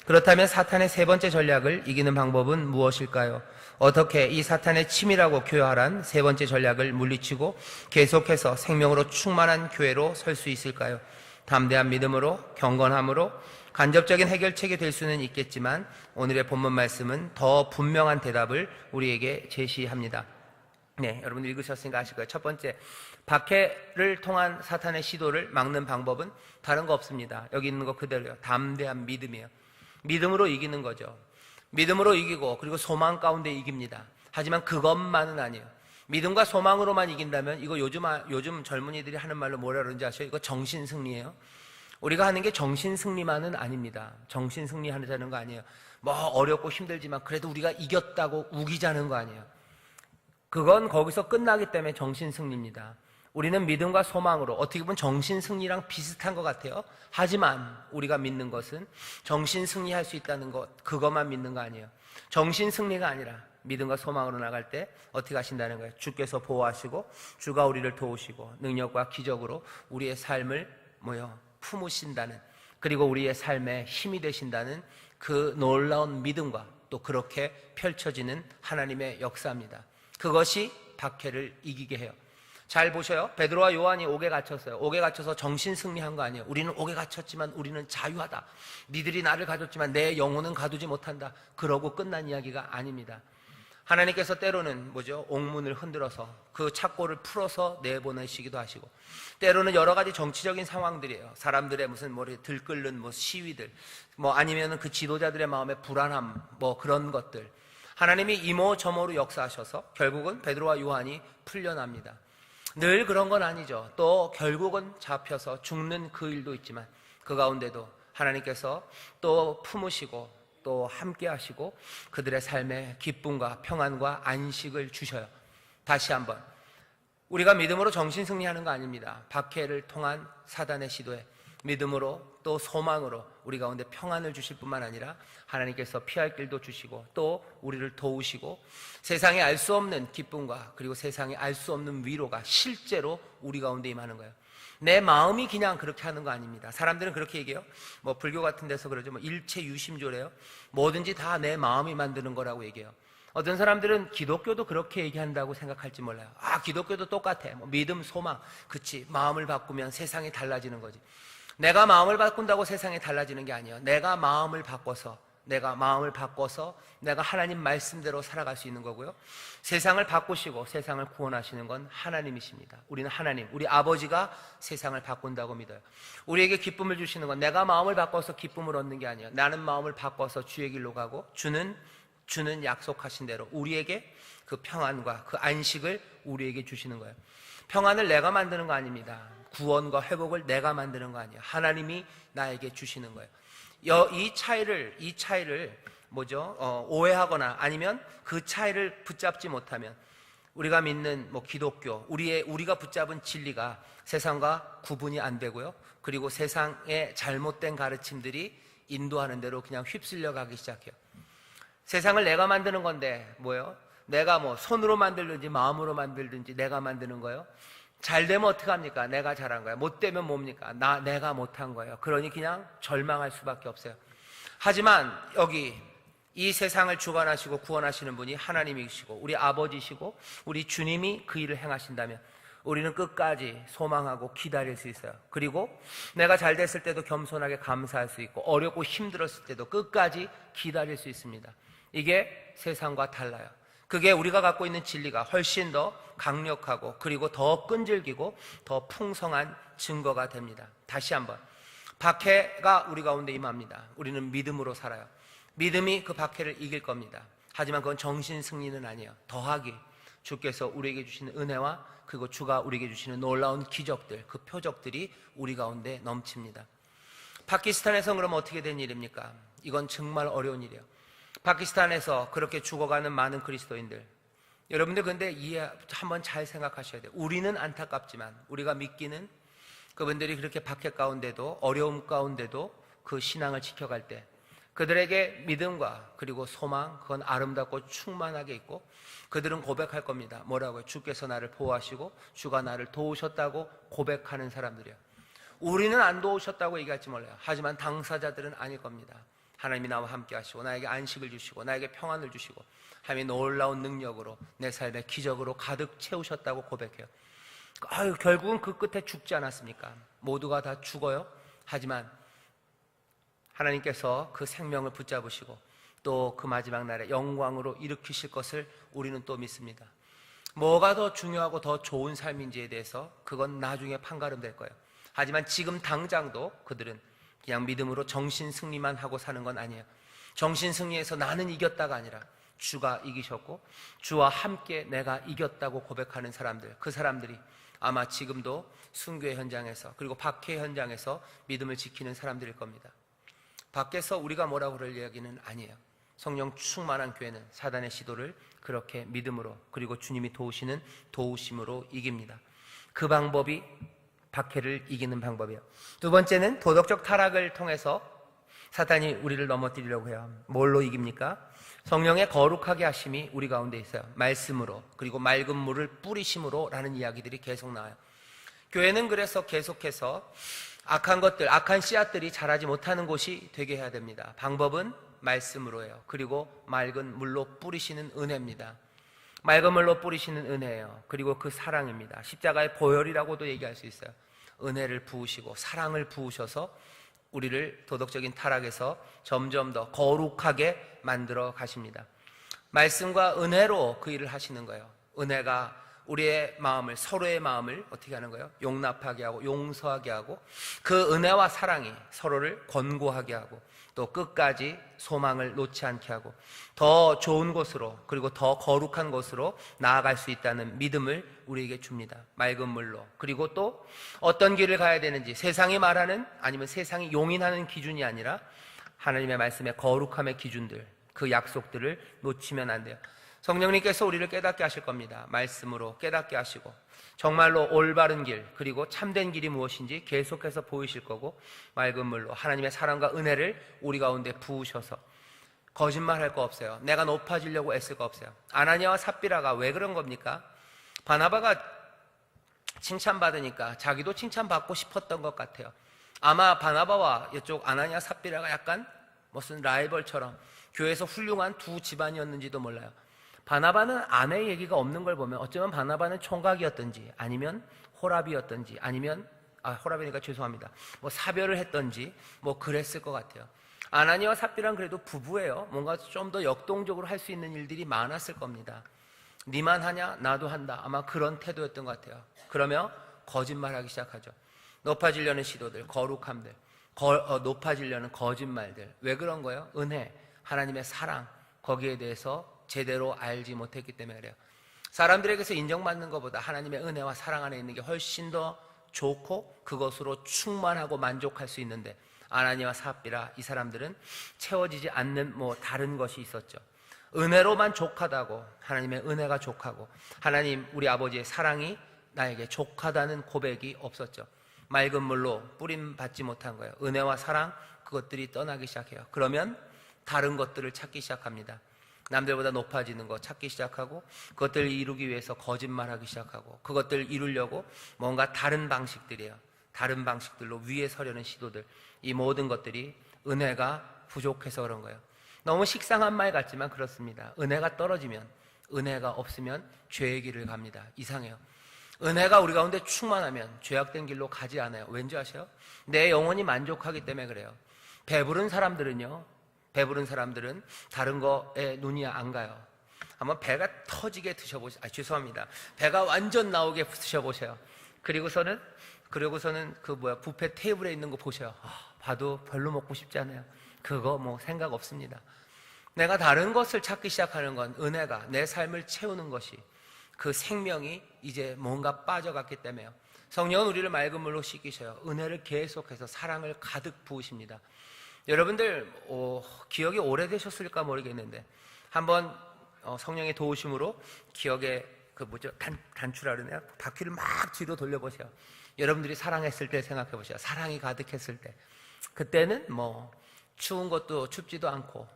Speaker 1: 그렇다면 사탄의 세 번째 전략을 이기는 방법은 무엇일까요? 어떻게 이 사탄의 치밀하고 교활한 세 번째 전략을 물리치고 계속해서 생명으로 충만한 교회로 설 수 있을까요? 담대한 믿음으로, 경건함으로, 간접적인 해결책이 될 수는 있겠지만 오늘의 본문 말씀은 더 분명한 대답을 우리에게 제시합니다. 네, 여러분 읽으셨으니까 아실 거예요. 첫 번째, 박해를 통한 사탄의 시도를 막는 방법은 다른 거 없습니다. 여기 있는 거 그대로요. 담대한 믿음이에요. 믿음으로 이기는 거죠. 믿음으로 이기고, 그리고 소망 가운데 이깁니다. 하지만 그것만은 아니에요. 믿음과 소망으로만 이긴다면 이거 요즘 젊은이들이 하는 말로 뭐라 그러는지 아세요? 이거 정신승리예요. 우리가 하는 게 정신승리만은 아닙니다. 정신승리 하자는 거 아니에요. 어렵고 힘들지만 그래도 우리가 이겼다고 우기자는 거 아니에요. 그건 거기서 끝나기 때문에 정신승리입니다. 우리는 믿음과 소망으로, 어떻게 보면 정신승리랑 비슷한 것 같아요. 하지만 우리가 믿는 것은 정신승리할 수 있다는 것, 그것만 믿는 거 아니에요. 정신승리가 아니라 믿음과 소망으로 나갈 때 어떻게 하신다는 거예요? 주께서 보호하시고 주가 우리를 도우시고 능력과 기적으로 우리의 삶을 품으신다는, 그리고 우리의 삶에 힘이 되신다는 그 놀라운 믿음과 또 그렇게 펼쳐지는 하나님의 역사입니다. 그것이 박해를 이기게 해요. 잘 보셔요. 베드로와 요한이 옥에 갇혔어요. 옥에 갇혀서 정신 승리한 거 아니에요. 우리는 옥에 갇혔지만 우리는 자유하다. 니들이 나를 가뒀지만 내 영혼은 가두지 못한다. 그러고 끝난 이야기가 아닙니다. 하나님께서 때로는 옥문을 흔들어서 그 착고를 풀어서 내보내시기도 하시고, 때로는 여러 가지 정치적인 상황들이에요. 사람들의 무슨 들끓는 시위들, 아니면은 그 지도자들의 마음의 불안함, 그런 것들. 하나님이 이모저모로 역사하셔서 결국은 베드로와 요한이 풀려납니다. 늘 그런 건 아니죠. 또 결국은 잡혀서 죽는 그 일도 있지만 그 가운데도 하나님께서 또 품으시고 또 함께 하시고 그들의 삶에 기쁨과 평안과 안식을 주셔요. 다시 한번, 우리가 믿음으로 정신승리하는 거 아닙니다. 박해를 통한 사단의 시도에 믿음으로 또 소망으로 우리 가운데 평안을 주실 뿐만 아니라 하나님께서 피할 길도 주시고 또 우리를 도우시고 세상에 알 수 없는 기쁨과 그리고 세상에 알 수 없는 위로가 실제로 우리 가운데 임하는 거예요. 내 마음이 그냥 그렇게 하는 거 아닙니다. 사람들은 그렇게 얘기해요. 뭐 불교 같은 데서 그러죠. 뭐 일체 유심조래요. 뭐든지 다 내 마음이 만드는 거라고 얘기해요. 어떤 사람들은 기독교도 그렇게 얘기한다고 생각할지 몰라요. 아, 기독교도 똑같아. 뭐 믿음, 소망. 그치. 마음을 바꾸면 세상이 달라지는 거지. 내가 마음을 바꾼다고 세상이 달라지는 게 아니에요. 내가 마음을 바꿔서 내가 하나님 말씀대로 살아갈 수 있는 거고요. 세상을 바꾸시고 세상을 구원하시는 건 하나님이십니다. 우리는 하나님, 우리 아버지가 세상을 바꾼다고 믿어요. 우리에게 기쁨을 주시는 건 내가 마음을 바꿔서 기쁨을 얻는 게 아니에요. 나는 마음을 바꿔서 주의 길로 가고 주는 약속하신 대로 우리에게 그 평안과 그 안식을 우리에게 주시는 거예요. 평안을 내가 만드는 거 아닙니다. 구원과 회복을 내가 만드는 거 아니에요. 하나님이 나에게 주시는 거예요. 이 차이를 오해하거나 아니면 그 차이를 붙잡지 못하면 우리가 믿는 기독교, 우리가 붙잡은 진리가 세상과 구분이 안 되고요. 그리고 세상의 잘못된 가르침들이 인도하는 대로 그냥 휩쓸려 가기 시작해요. 세상을 내가 만드는 건데 내가 손으로 만들든지 마음으로 만들든지 내가 만드는 거예요. 잘 되면 어떡합니까? 내가 잘한 거야. 못 되면 뭡니까? 내가 못한 거예요. 그러니 그냥 절망할 수밖에 없어요. 하지만 여기 이 세상을 주관하시고 구원하시는 분이 하나님이시고 우리 아버지시고 우리 주님이 그 일을 행하신다면 우리는 끝까지 소망하고 기다릴 수 있어요. 그리고 내가 잘 됐을 때도 겸손하게 감사할 수 있고 어렵고 힘들었을 때도 끝까지 기다릴 수 있습니다. 이게 세상과 달라요. 그게 우리가 갖고 있는 진리가 훨씬 더 강력하고 그리고 더 끈질기고 더 풍성한 증거가 됩니다. 다시 한번 박해가 우리 가운데 임합니다. 우리는 믿음으로 살아요. 믿음이 그 박해를 이길 겁니다. 하지만 그건 정신 승리는 아니에요. 더하기 주께서 우리에게 주시는 은혜와 그리고 주가 우리에게 주시는 놀라운 기적들, 그 표적들이 우리 가운데 넘칩니다. 파키스탄에서는 그럼 어떻게 된 일입니까? 이건 정말 어려운 일이에요. 파키스탄에서 그렇게 죽어가는 많은 그리스도인들, 여러분들 근데 한번 잘 생각하셔야 돼요. 우리는 안타깝지만 우리가 믿기는 그분들이 그렇게 박해 가운데도 어려움 가운데도 그 신앙을 지켜갈 때 그들에게 믿음과 그리고 소망, 그건 아름답고 충만하게 있고 그들은 고백할 겁니다. 뭐라고요? 주께서 나를 보호하시고 주가 나를 도우셨다고 고백하는 사람들이에요. 우리는 안 도우셨다고 얘기할지 몰라요. 하지만 당사자들은 아닐 겁니다. 하나님이 나와 함께 하시고 나에게 안식을 주시고 나에게 평안을 주시고 하나님의 놀라운 능력으로 내 삶의 기적으로 가득 채우셨다고 고백해요. 결국은 그 끝에 죽지 않았습니까? 모두가 다 죽어요. 하지만 하나님께서 그 생명을 붙잡으시고 또 그 마지막 날에 영광으로 일으키실 것을 우리는 또 믿습니다. 뭐가 더 중요하고 더 좋은 삶인지에 대해서 그건 나중에 판가름 될 거예요. 하지만 지금 당장도 그들은 그냥 믿음으로 정신승리만 하고 사는 건 아니에요. 정신승리해서 나는 이겼다가 아니라 주가 이기셨고 주와 함께 내가 이겼다고 고백하는 사람들, 그 사람들이 아마 지금도 순교의 현장에서 그리고 박해 현장에서 믿음을 지키는 사람들일 겁니다. 밖에서 우리가 뭐라고 그럴 이야기는 아니에요. 성령 충만한 교회는 사단의 시도를 그렇게 믿음으로 그리고 주님이 도우시는 도우심으로 이깁니다. 그 방법이 박해를 이기는 방법이에요. 두 번째는 도덕적 타락을 통해서 사탄이 우리를 넘어뜨리려고 해요. 뭘로 이깁니까? 성령의 거룩하게 하심이 우리 가운데 있어요. 말씀으로 그리고 맑은 물을 뿌리심으로 라는 이야기들이 계속 나와요. 교회는 그래서 계속해서 악한 것들, 악한 씨앗들이 자라지 못하는 곳이 되게 해야 됩니다. 방법은 말씀으로 해요. 그리고 맑은 물로 뿌리시는 은혜입니다. 맑은 물로 뿌리시는 은혜예요. 그리고 그 사랑입니다. 십자가의 보혈이라고도 얘기할 수 있어요. 은혜를 부으시고 사랑을 부으셔서 우리를 도덕적인 타락에서 점점 더 거룩하게 만들어 가십니다. 말씀과 은혜로 그 일을 하시는 거예요. 은혜가 우리의 마음을, 서로의 마음을 어떻게 하는 거예요? 용납하게 하고 용서하게 하고 그 은혜와 사랑이 서로를 권고하게 하고 또 끝까지 소망을 놓지 않게 하고 더 좋은 곳으로 그리고 더 거룩한 곳으로 나아갈 수 있다는 믿음을 우리에게 줍니다. 맑은 물로. 그리고 또 어떤 길을 가야 되는지 세상이 말하는 아니면 세상이 용인하는 기준이 아니라 하나님의 말씀의 거룩함의 기준들, 그 약속들을 놓치면 안 돼요. 성령님께서 우리를 깨닫게 하실 겁니다. 말씀으로 깨닫게 하시고 정말로 올바른 길 그리고 참된 길이 무엇인지 계속해서 보이실 거고 맑은 물로 하나님의 사랑과 은혜를 우리 가운데 부으셔서 거짓말할 거 없어요. 내가 높아지려고 애쓸 거 없어요. 아나니아와 삽비라가 왜 그런 겁니까? 바나바가 칭찬받으니까 자기도 칭찬받고 싶었던 것 같아요. 아마 바나바와 이쪽 아나니아 삽비라가 약간 무슨 라이벌처럼 교회에서 훌륭한 두 집안이었는지도 몰라요. 바나바는 아내 얘기가 없는 걸 보면 어쩌면 바나바는 총각이었던지 아니면 호랍이었던지 아니면 호랍이니까 죄송합니다. 뭐 사별을 했던지 뭐 그랬을 것 같아요. 아나니아와 삽비라는 그래도 부부예요. 뭔가 좀 더 역동적으로 할 수 있는 일들이 많았을 겁니다. 니만 하냐? 나도 한다. 아마 그런 태도였던 것 같아요. 그러며 거짓말하기 시작하죠. 높아지려는 시도들, 거룩함들, 높아지려는 거짓말들. 왜 그런 거예요? 은혜, 하나님의 사랑, 거기에 대해서 제대로 알지 못했기 때문에 그래요. 사람들에게서 인정받는 것보다 하나님의 은혜와 사랑 안에 있는 게 훨씬 더 좋고 그것으로 충만하고 만족할 수 있는데 아나니아와 삽비라 이 사람들은 채워지지 않는 다른 것이 있었죠. 은혜로만 족하다고, 하나님의 은혜가 족하고 하나님 우리 아버지의 사랑이 나에게 족하다는 고백이 없었죠. 맑은 물로 뿌림 받지 못한 거예요. 은혜와 사랑 그것들이 떠나기 시작해요. 그러면 다른 것들을 찾기 시작합니다. 남들보다 높아지는 거 찾기 시작하고 그것들을 이루기 위해서 거짓말하기 시작하고 그것들을 이루려고 뭔가 다른 방식들이에요. 다른 방식들로 위에 서려는 시도들, 이 모든 것들이 은혜가 부족해서 그런 거예요. 너무 식상한 말 같지만 그렇습니다. 은혜가 떨어지면, 은혜가 없으면 죄의 길을 갑니다. 이상해요. 은혜가 우리 가운데 충만하면 죄악된 길로 가지 않아요. 왠지 아세요? 내 영혼이 만족하기 때문에 그래요. 배부른 사람들은 다른 거에 눈이 안 가요. 한번 배가 터지게 드셔보세요. 죄송합니다. 배가 완전 나오게 드셔보세요. 그리고서는 뷔페 테이블에 있는 거 보세요. 봐도 별로 먹고 싶지 않아요. 그거 생각 없습니다. 내가 다른 것을 찾기 시작하는 건 은혜가 내 삶을 채우는 것이 그 생명이 이제 뭔가 빠져갔기 때문에요. 성령은 우리를 맑은 물로 씻기셔요. 은혜를 계속해서 사랑을 가득 부으십니다. 여러분들 기억이 오래되셨을까 모르겠는데 한번 성령의 도우심으로 기억에 단추라 그러네요. 바퀴를 막 뒤로 돌려보세요. 여러분들이 사랑했을 때 생각해 보세요. 사랑이 가득했을 때 그때는 추운 것도 춥지도 않고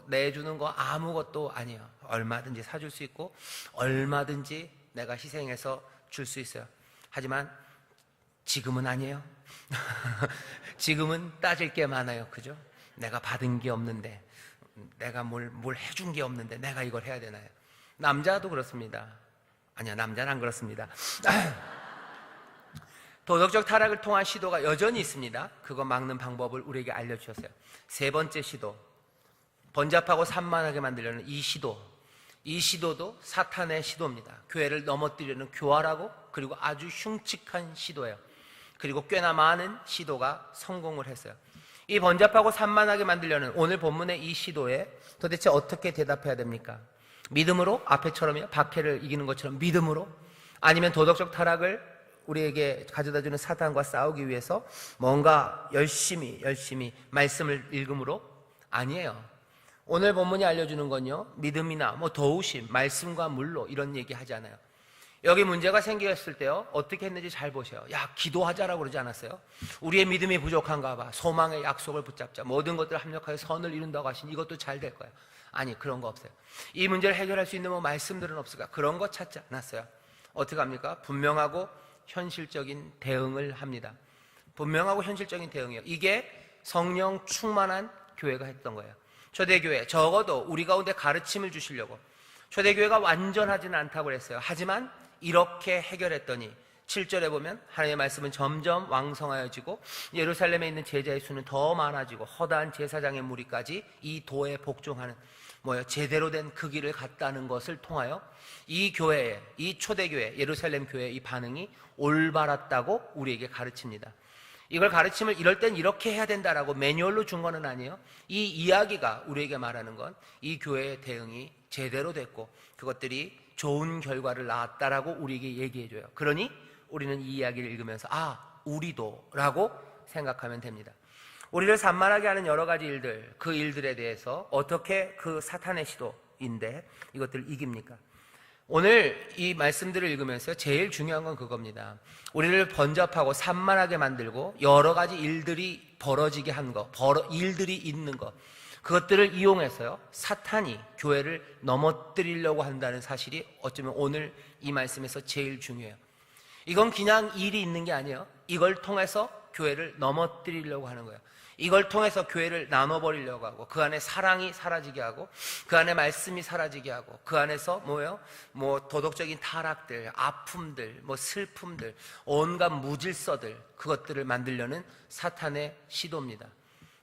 Speaker 1: 내주는 거 아무것도 아니에요. 얼마든지 사줄 수 있고 얼마든지 내가 희생해서 줄 수 있어요. 하지만 지금은 아니에요. 지금은 따질 게 많아요. 그죠? 내가 받은 게 없는데, 내가 뭘 해준 게 없는데 내가 이걸 해야 되나요? 남자도 그렇습니다. 아니야, 남자는 안 그렇습니다. 도덕적 타락을 통한 시도가 여전히 있습니다. 그거 막는 방법을 우리에게 알려주셨어요. 세 번째 시도, 번잡하고 산만하게 만들려는 이 시도도 사탄의 시도입니다. 교회를 넘어뜨리려는 교활하고 그리고 아주 흉측한 시도예요. 그리고 꽤나 많은 시도가 성공을 했어요. 이 번잡하고 산만하게 만들려는 오늘 본문의 이 시도에 도대체 어떻게 대답해야 됩니까? 믿음으로? 앞에처럼요? 박해를 이기는 것처럼 믿음으로? 아니면 도덕적 타락을 우리에게 가져다주는 사탄과 싸우기 위해서 뭔가 열심히 말씀을 읽음으로? 아니에요. 오늘 본문이 알려주는 건요, 믿음이나 도우심, 말씀과 물로 이런 얘기 하지 않아요. 여기 문제가 생겼을 때요, 어떻게 했는지 잘 보세요. 기도하자라고 그러지 않았어요? 우리의 믿음이 부족한가 봐. 소망의 약속을 붙잡자. 모든 것들을 합력하여 선을 이룬다고 하신 이것도 잘 될 거야. 아니, 그런 거 없어요. 이 문제를 해결할 수 있는 말씀들은 없을까? 그런 거 찾지 않았어요. 어떻게 합니까? 분명하고 현실적인 대응을 합니다. 분명하고 현실적인 대응이에요. 이게 성령 충만한 교회가 했던 거예요. 초대교회, 적어도 우리 가운데 가르침을 주시려고. 초대교회가 완전하지는 않다고 그랬어요. 하지만 이렇게 해결했더니 7절에 보면 하나님의 말씀은 점점 왕성하여지고 예루살렘에 있는 제자의 수는 더 많아지고 허다한 제사장의 무리까지 이 도에 복종하는 제대로 된 그 길을 갔다는 것을 통하여 이 교회의, 이 초대교회, 예루살렘 교회의 이 반응이 올바랐다고 우리에게 가르칩니다. 이걸 가르침을 이럴 땐 이렇게 해야 된다라고 매뉴얼로 준 건 아니에요. 이 이야기가 우리에게 말하는 건 이 교회의 대응이 제대로 됐고 그것들이 좋은 결과를 낳았다라고 우리에게 얘기해줘요. 그러니 우리는 이 이야기를 읽으면서 우리도 라고 생각하면 됩니다. 우리를 산만하게 하는 여러 가지 일들, 그 일들에 대해서 어떻게 그 사탄의 시도인데 이것들을 이깁니까? 오늘 이 말씀들을 읽으면서 제일 중요한 건 그겁니다. 우리를 번잡하고 산만하게 만들고 여러 가지 일들이 벌어지게 한 거, 일들이 있는 것, 그것들을 이용해서요, 사탄이 교회를 넘어뜨리려고 한다는 사실이 어쩌면 오늘 이 말씀에서 제일 중요해요. 이건 그냥 일이 있는 게 아니에요. 이걸 통해서 교회를 넘어뜨리려고 하는 거예요. 이걸 통해서 교회를 나눠버리려고 하고, 그 안에 사랑이 사라지게 하고, 그 안에 말씀이 사라지게 하고, 그 안에서 뭐예요? 도덕적인 타락들, 아픔들, 슬픔들, 온갖 무질서들, 그것들을 만들려는 사탄의 시도입니다.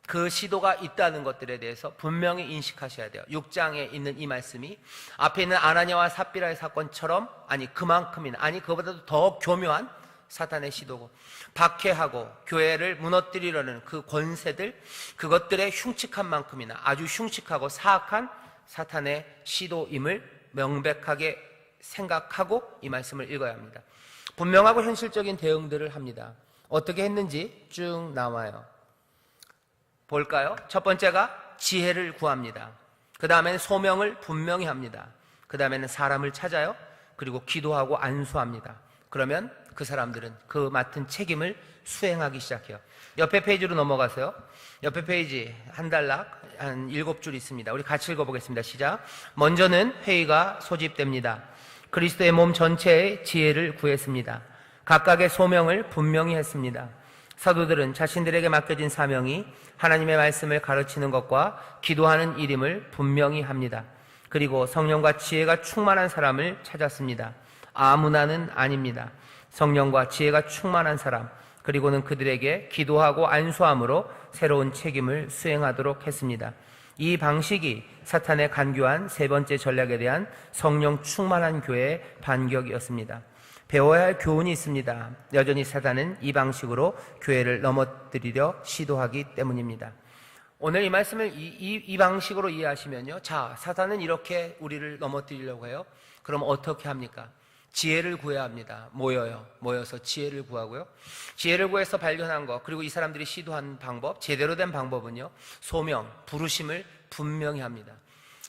Speaker 1: 그 시도가 있다는 것들에 대해서 분명히 인식하셔야 돼요. 6장에 있는 이 말씀이 앞에 있는 아나니아와 삽비라의 사건처럼, 그만큼이나, 그거보다도 더 교묘한 사탄의 시도고, 박해하고 교회를 무너뜨리려는 그 권세들, 그것들의 흉측한 만큼이나 아주 흉측하고 사악한 사탄의 시도임을 명백하게 생각하고 이 말씀을 읽어야 합니다. 분명하고 현실적인 대응들을 합니다. 어떻게 했는지 쭉 나와요. 볼까요? 첫 번째가 지혜를 구합니다. 그 다음에는 소명을 분명히 합니다. 그 다음에는 사람을 찾아요. 그리고 기도하고 안수합니다. 그러면 그 사람들은 그 맡은 책임을 수행하기 시작해요. 옆에 페이지로 넘어가세요. 옆에 페이지 한 단락, 한 7줄 있습니다. 우리 같이 읽어보겠습니다. 시작. 먼저는 회의가 소집됩니다. 그리스도의 몸 전체의 지혜를 구했습니다. 각각의 소명을 분명히 했습니다. 사도들은 자신들에게 맡겨진 사명이 하나님의 말씀을 가르치는 것과 기도하는 일임을 분명히 합니다. 그리고 성령과 지혜가 충만한 사람을 찾았습니다. 아무나는 아닙니다. 성령과 지혜가 충만한 사람, 그리고는 그들에게 기도하고 안수함으로 새로운 책임을 수행하도록 했습니다. 이 방식이 사탄의 간교한 세 번째 전략에 대한 성령 충만한 교회의 반격이었습니다. 배워야 할 교훈이 있습니다. 여전히 사탄은 이 방식으로 교회를 넘어뜨리려 시도하기 때문입니다. 오늘 이 말씀을 이 방식으로 이해하시면요, 자, 사탄은 이렇게 우리를 넘어뜨리려고 해요. 그럼 어떻게 합니까? 지혜를 구해야 합니다. 모여서 지혜를 구하고요. 지혜를 구해서 발견한 것, 그리고 이 사람들이 시도한 방법, 제대로 된 방법은요, 소명, 부르심을 분명히 합니다.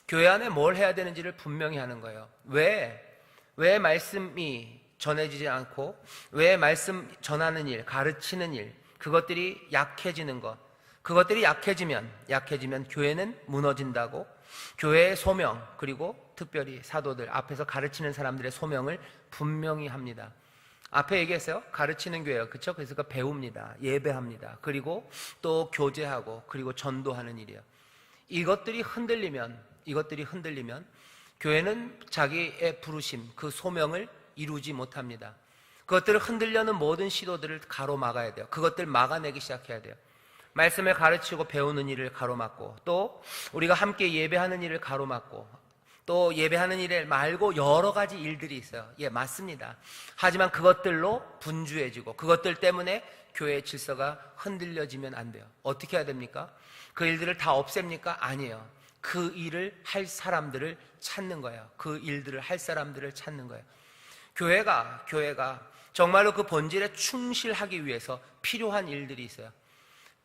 Speaker 1: 교회 안에 뭘 해야 되는지를 분명히 하는 거예요. 왜 말씀이 전해지지 않고, 왜 말씀 전하는 일, 가르치는 일, 그것들이 약해지는 것, 그것들이 약해지면 교회는 무너진다고, 교회의 소명, 그리고 특별히 사도들 앞에서 가르치는 사람들의 소명을 분명히 합니다. 앞에 얘기했어요. 가르치는 교회요. 그렇죠? 그래서 배웁니다. 예배합니다. 그리고 또 교제하고, 그리고 전도하는 일이에요. 이것들이 흔들리면 교회는 자기의 부르심, 그 소명을 이루지 못합니다. 그것들을 흔들려는 모든 시도들을 가로막아야 돼요. 그것들 막아내기 시작해야 돼요. 말씀을 가르치고 배우는 일을 가로막고, 또 우리가 함께 예배하는 일을 가로막고, 또 예배하는 일 말고 여러 가지 일들이 있어요. 예, 맞습니다. 하지만 그것들로 분주해지고, 그것들 때문에 교회의 질서가 흔들려지면 안 돼요. 어떻게 해야 됩니까? 그 일들을 다 없앱니까? 아니에요. 그 일을 할 사람들을 찾는 거예요. 그 일들을 할 사람들을 찾는 거예요. 교회가 정말로 그 본질에 충실하기 위해서 필요한 일들이 있어요.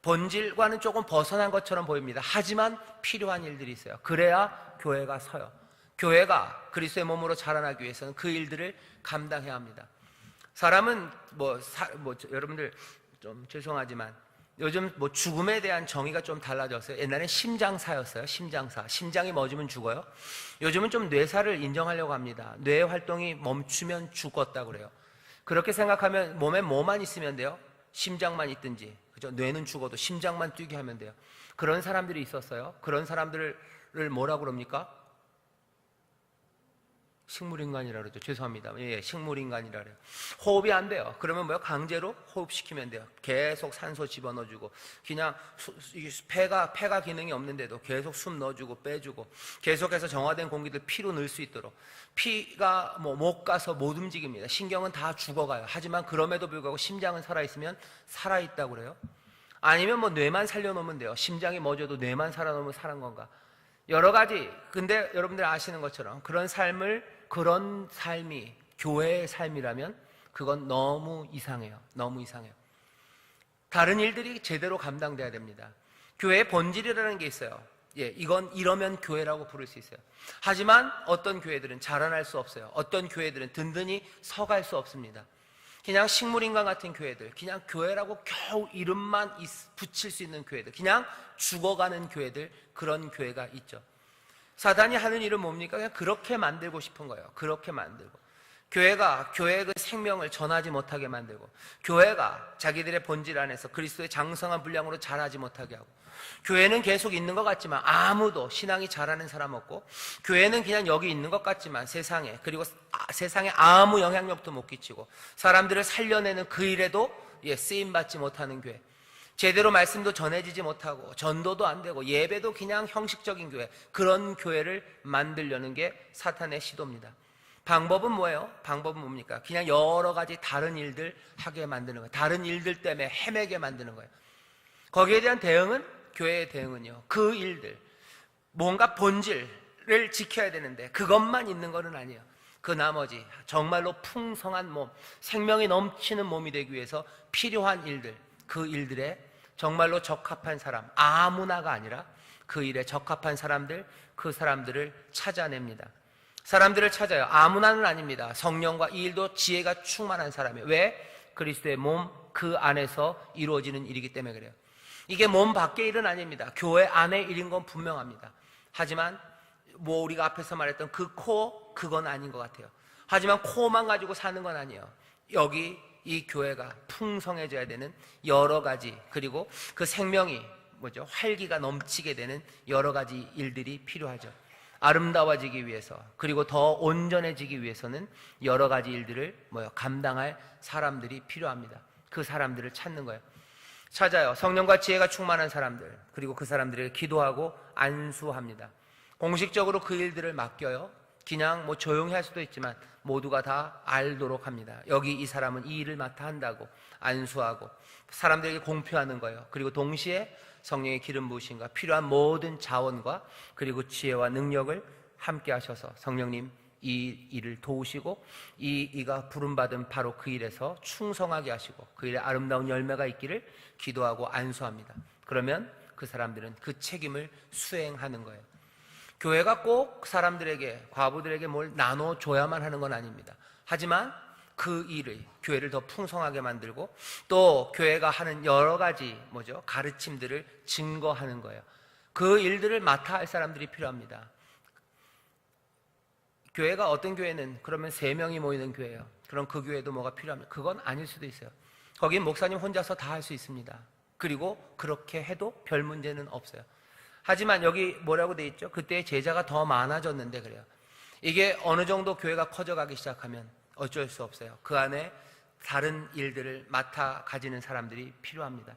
Speaker 1: 본질과는 조금 벗어난 것처럼 보입니다. 하지만 필요한 일들이 있어요. 그래야 교회가 서요. 교회가 그리스도의 몸으로 자라나기 위해서는 그 일들을 감당해야 합니다. 사람은 여러분들 좀 죄송하지만 요즘 죽음에 대한 정의가 좀 달라졌어요. 옛날엔 심장사였어요. 심장이 멎으면 죽어요. 요즘은 좀 뇌사를 인정하려고 합니다. 뇌 활동이 멈추면 죽었다고 그래요. 그렇게 생각하면 몸에 뭐만 있으면 돼요? 심장만 있든지, 그죠? 뇌는 죽어도 심장만 뛰게 하면 돼요. 그런 사람들이 있었어요. 그런 사람들을 뭐라고 그럽니까? 식물인간이라 그러죠. 죄송합니다. 예, 식물인간이라 그래요. 호흡이 안 돼요. 그러면 강제로 호흡시키면 돼요. 계속 산소 집어넣어주고, 그냥 폐가 기능이 없는데도 계속 숨 넣어주고 빼주고, 계속해서 정화된 공기를 피로 넣을 수 있도록. 피가 못 가서 못 움직입니다. 신경은 다 죽어가요. 하지만 그럼에도 불구하고 심장은 살아있으면 살아있다고 그래요. 아니면 뇌만 살려놓으면 돼요. 심장이 멎어도 뇌만 살아놓으면 사는 건가? 여러 가지. 근데 여러분들 아시는 것처럼 그런 삶이 교회의 삶이라면 그건 너무 이상해요. 다른 일들이 제대로 감당돼야 됩니다. 교회의 본질이라는 게 있어요. 예, 이건 이러면 교회라고 부를 수 있어요. 하지만 어떤 교회들은 자라날 수 없어요. 어떤 교회들은 든든히 서갈 수 없습니다. 그냥 식물인간 같은 교회들, 그냥 교회라고 겨우 이름만 붙일 수 있는 교회들, 그냥 죽어가는 교회들, 그런 교회가 있죠. 사단이 하는 일은 뭡니까? 그냥 그렇게 만들고 싶은 거예요. 그렇게 만들고. 교회가 교회의 그 생명을 전하지 못하게 만들고, 교회가 자기들의 본질 안에서 그리스도의 장성한 분량으로 자라지 못하게 하고, 교회는 계속 있는 것 같지만 아무도 신앙이 자라는 사람 없고, 교회는 그냥 여기 있는 것 같지만 세상에, 그리고 세상에 아무 영향력도 못 끼치고 사람들을 살려내는 그 일에도 쓰임받지 못하는 교회, 제대로 말씀도 전해지지 못하고 전도도 안 되고 예배도 그냥 형식적인 교회, 그런 교회를 만들려는 게 사탄의 시도입니다. 방법은 뭐예요? 방법은 뭡니까? 그냥 여러 가지 다른 일들 하게 만드는 거예요. 다른 일들 때문에 헤매게 만드는 거예요. 거기에 대한 대응은, 교회의 대응은요, 그 일들, 뭔가 본질을 지켜야 되는데 그것만 있는 것은 아니에요. 그 나머지 정말로 풍성한 몸, 생명이 넘치는 몸이 되기 위해서 필요한 일들, 그 일들에 정말로 적합한 사람, 아무나가 아니라 그 일에 적합한 사람들, 그 사람들을 찾아냅니다. 사람들을 찾아요. 아무나는 아닙니다. 성령과 이 일도 지혜가 충만한 사람이에요. 왜? 그리스도의 몸 그 안에서 이루어지는 일이기 때문에 그래요. 이게 몸 밖의 일은 아닙니다. 교회 안의 일인 건 분명합니다. 하지만 우리가 앞에서 말했던 그 코, 그건 아닌 것 같아요. 하지만 코만 가지고 사는 건 아니에요. 여기 이 교회가 풍성해져야 되는 여러 가지, 그리고 그 생명이 활기가 넘치게 되는 여러 가지 일들이 필요하죠. 아름다워지기 위해서, 그리고 더 온전해지기 위해서는 여러 가지 일들을 감당할 사람들이 필요합니다. 그 사람들을 찾는 거예요. 찾아요. 성령과 지혜가 충만한 사람들, 그리고 그 사람들에게 기도하고 안수합니다. 공식적으로 그 일들을 맡겨요. 그냥 조용히 할 수도 있지만 모두가 다 알도록 합니다. 여기 이 사람은 이 일을 맡아 한다고 안수하고 사람들에게 공표하는 거예요. 그리고 동시에 성령의 기름 부으심과 필요한 모든 자원과 그리고 지혜와 능력을 함께 하셔서 성령님 이 일을 도우시고 이가 부름받은 바로 그 일에서 충성하게 하시고 그 일에 아름다운 열매가 있기를 기도하고 안수합니다. 그러면 그 사람들은 그 책임을 수행하는 거예요. 교회가 꼭 사람들에게, 과부들에게 뭘 나눠줘야만 하는 건 아닙니다. 하지만 그 일을, 교회를 더 풍성하게 만들고 또 교회가 하는 여러 가지 가르침들을 증거하는 거예요. 그 일들을 맡아 할 사람들이 필요합니다. 교회가, 어떤 교회는 그러면 3명이 모이는 교회예요. 그럼 그 교회도 뭐가 필요합니까? 그건 아닐 수도 있어요. 거긴 목사님 혼자서 다 할 수 있습니다. 그리고 그렇게 해도 별 문제는 없어요. 하지만 여기 뭐라고 돼 있죠? 그때 제자가 더 많아졌는데 그래요. 이게 어느 정도 교회가 커져가기 시작하면 어쩔 수 없어요. 그 안에 다른 일들을 맡아 가지는 사람들이 필요합니다.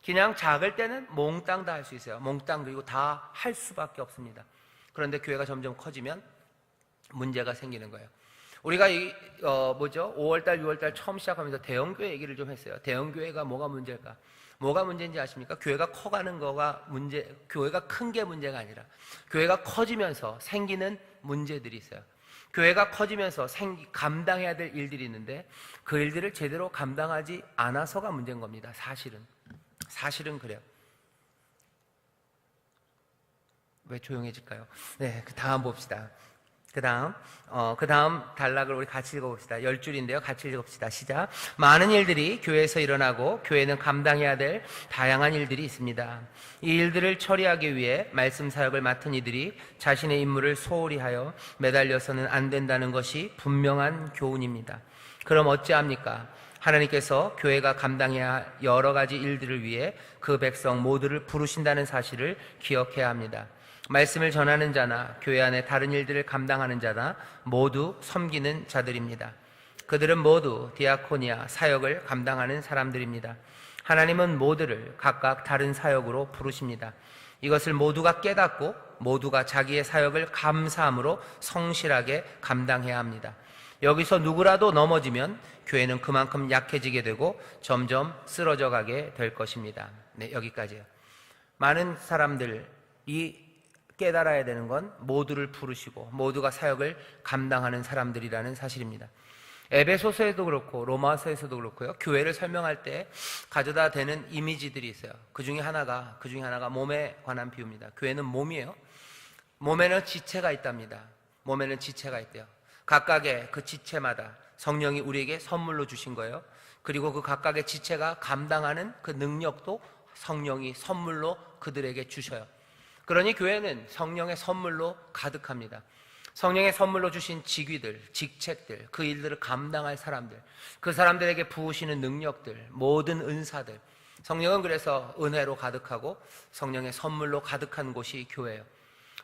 Speaker 1: 그냥 작을 때는 몽땅 다 할 수 있어요. 몽땅, 그리고 다 할 수밖에 없습니다. 그런데 교회가 점점 커지면 문제가 생기는 거예요. 우리가 5월달, 6월달 처음 시작하면서 대형교회 얘기를 좀 했어요. 대형교회가 뭐가 문제일까? 뭐가 문제인지 아십니까? 교회가 커가는 거가 교회가 큰 게 문제가 아니라 교회가 커지면서 생기는 문제들이 있어요. 교회가 커지면서 감당해야 될 일들이 있는데 그 일들을 제대로 감당하지 않아서가 문제인 겁니다. 사실은 그래요. 왜 조용해질까요? 네, 그 다음 봅시다. 그 다음 단락을 우리 같이 읽어봅시다. 10줄인데요. 같이 읽어봅시다. 시작. 많은 일들이 교회에서 일어나고 교회는 감당해야 될 다양한 일들이 있습니다. 이 일들을 처리하기 위해 말씀 사역을 맡은 이들이 자신의 임무를 소홀히 하여 매달려서는 안 된다는 것이 분명한 교훈입니다. 그럼 어찌합니까? 하나님께서 교회가 감당해야 할 여러 가지 일들을 위해 그 백성 모두를 부르신다는 사실을 기억해야 합니다. 말씀을 전하는 자나 교회 안에 다른 일들을 감당하는 자나 모두 섬기는 자들입니다. 그들은 모두 디아코니아 사역을 감당하는 사람들입니다. 하나님은 모두를 각각 다른 사역으로 부르십니다. 이것을 모두가 깨닫고 모두가 자기의 사역을 감사함으로 성실하게 감당해야 합니다. 여기서 누구라도 넘어지면 교회는 그만큼 약해지게 되고 점점 쓰러져 가게 될 것입니다. 네, 여기까지요. 많은 사람들이 깨달아야 되는 건 모두를 부르시고 모두가 사역을 감당하는 사람들이라는 사실입니다. 에베소서에도 그렇고 로마서에서도 그렇고요. 교회를 설명할 때 가져다 대는 이미지들이 있어요. 그 중에 하나가 몸에 관한 비유입니다. 교회는 몸이에요. 몸에는 지체가 있답니다. 몸에는 지체가 있대요. 각각의 그 지체마다 성령이 우리에게 선물로 주신 거예요. 그리고 그 각각의 지체가 감당하는 그 능력도 성령이 선물로 그들에게 주셔요. 그러니 교회는 성령의 선물로 가득합니다. 성령의 선물로 주신 직위들, 직책들, 그 일들을 감당할 사람들, 그 사람들에게 부으시는 능력들, 모든 은사들. 성령은 그래서 은혜로 가득하고 성령의 선물로 가득한 곳이 교회예요.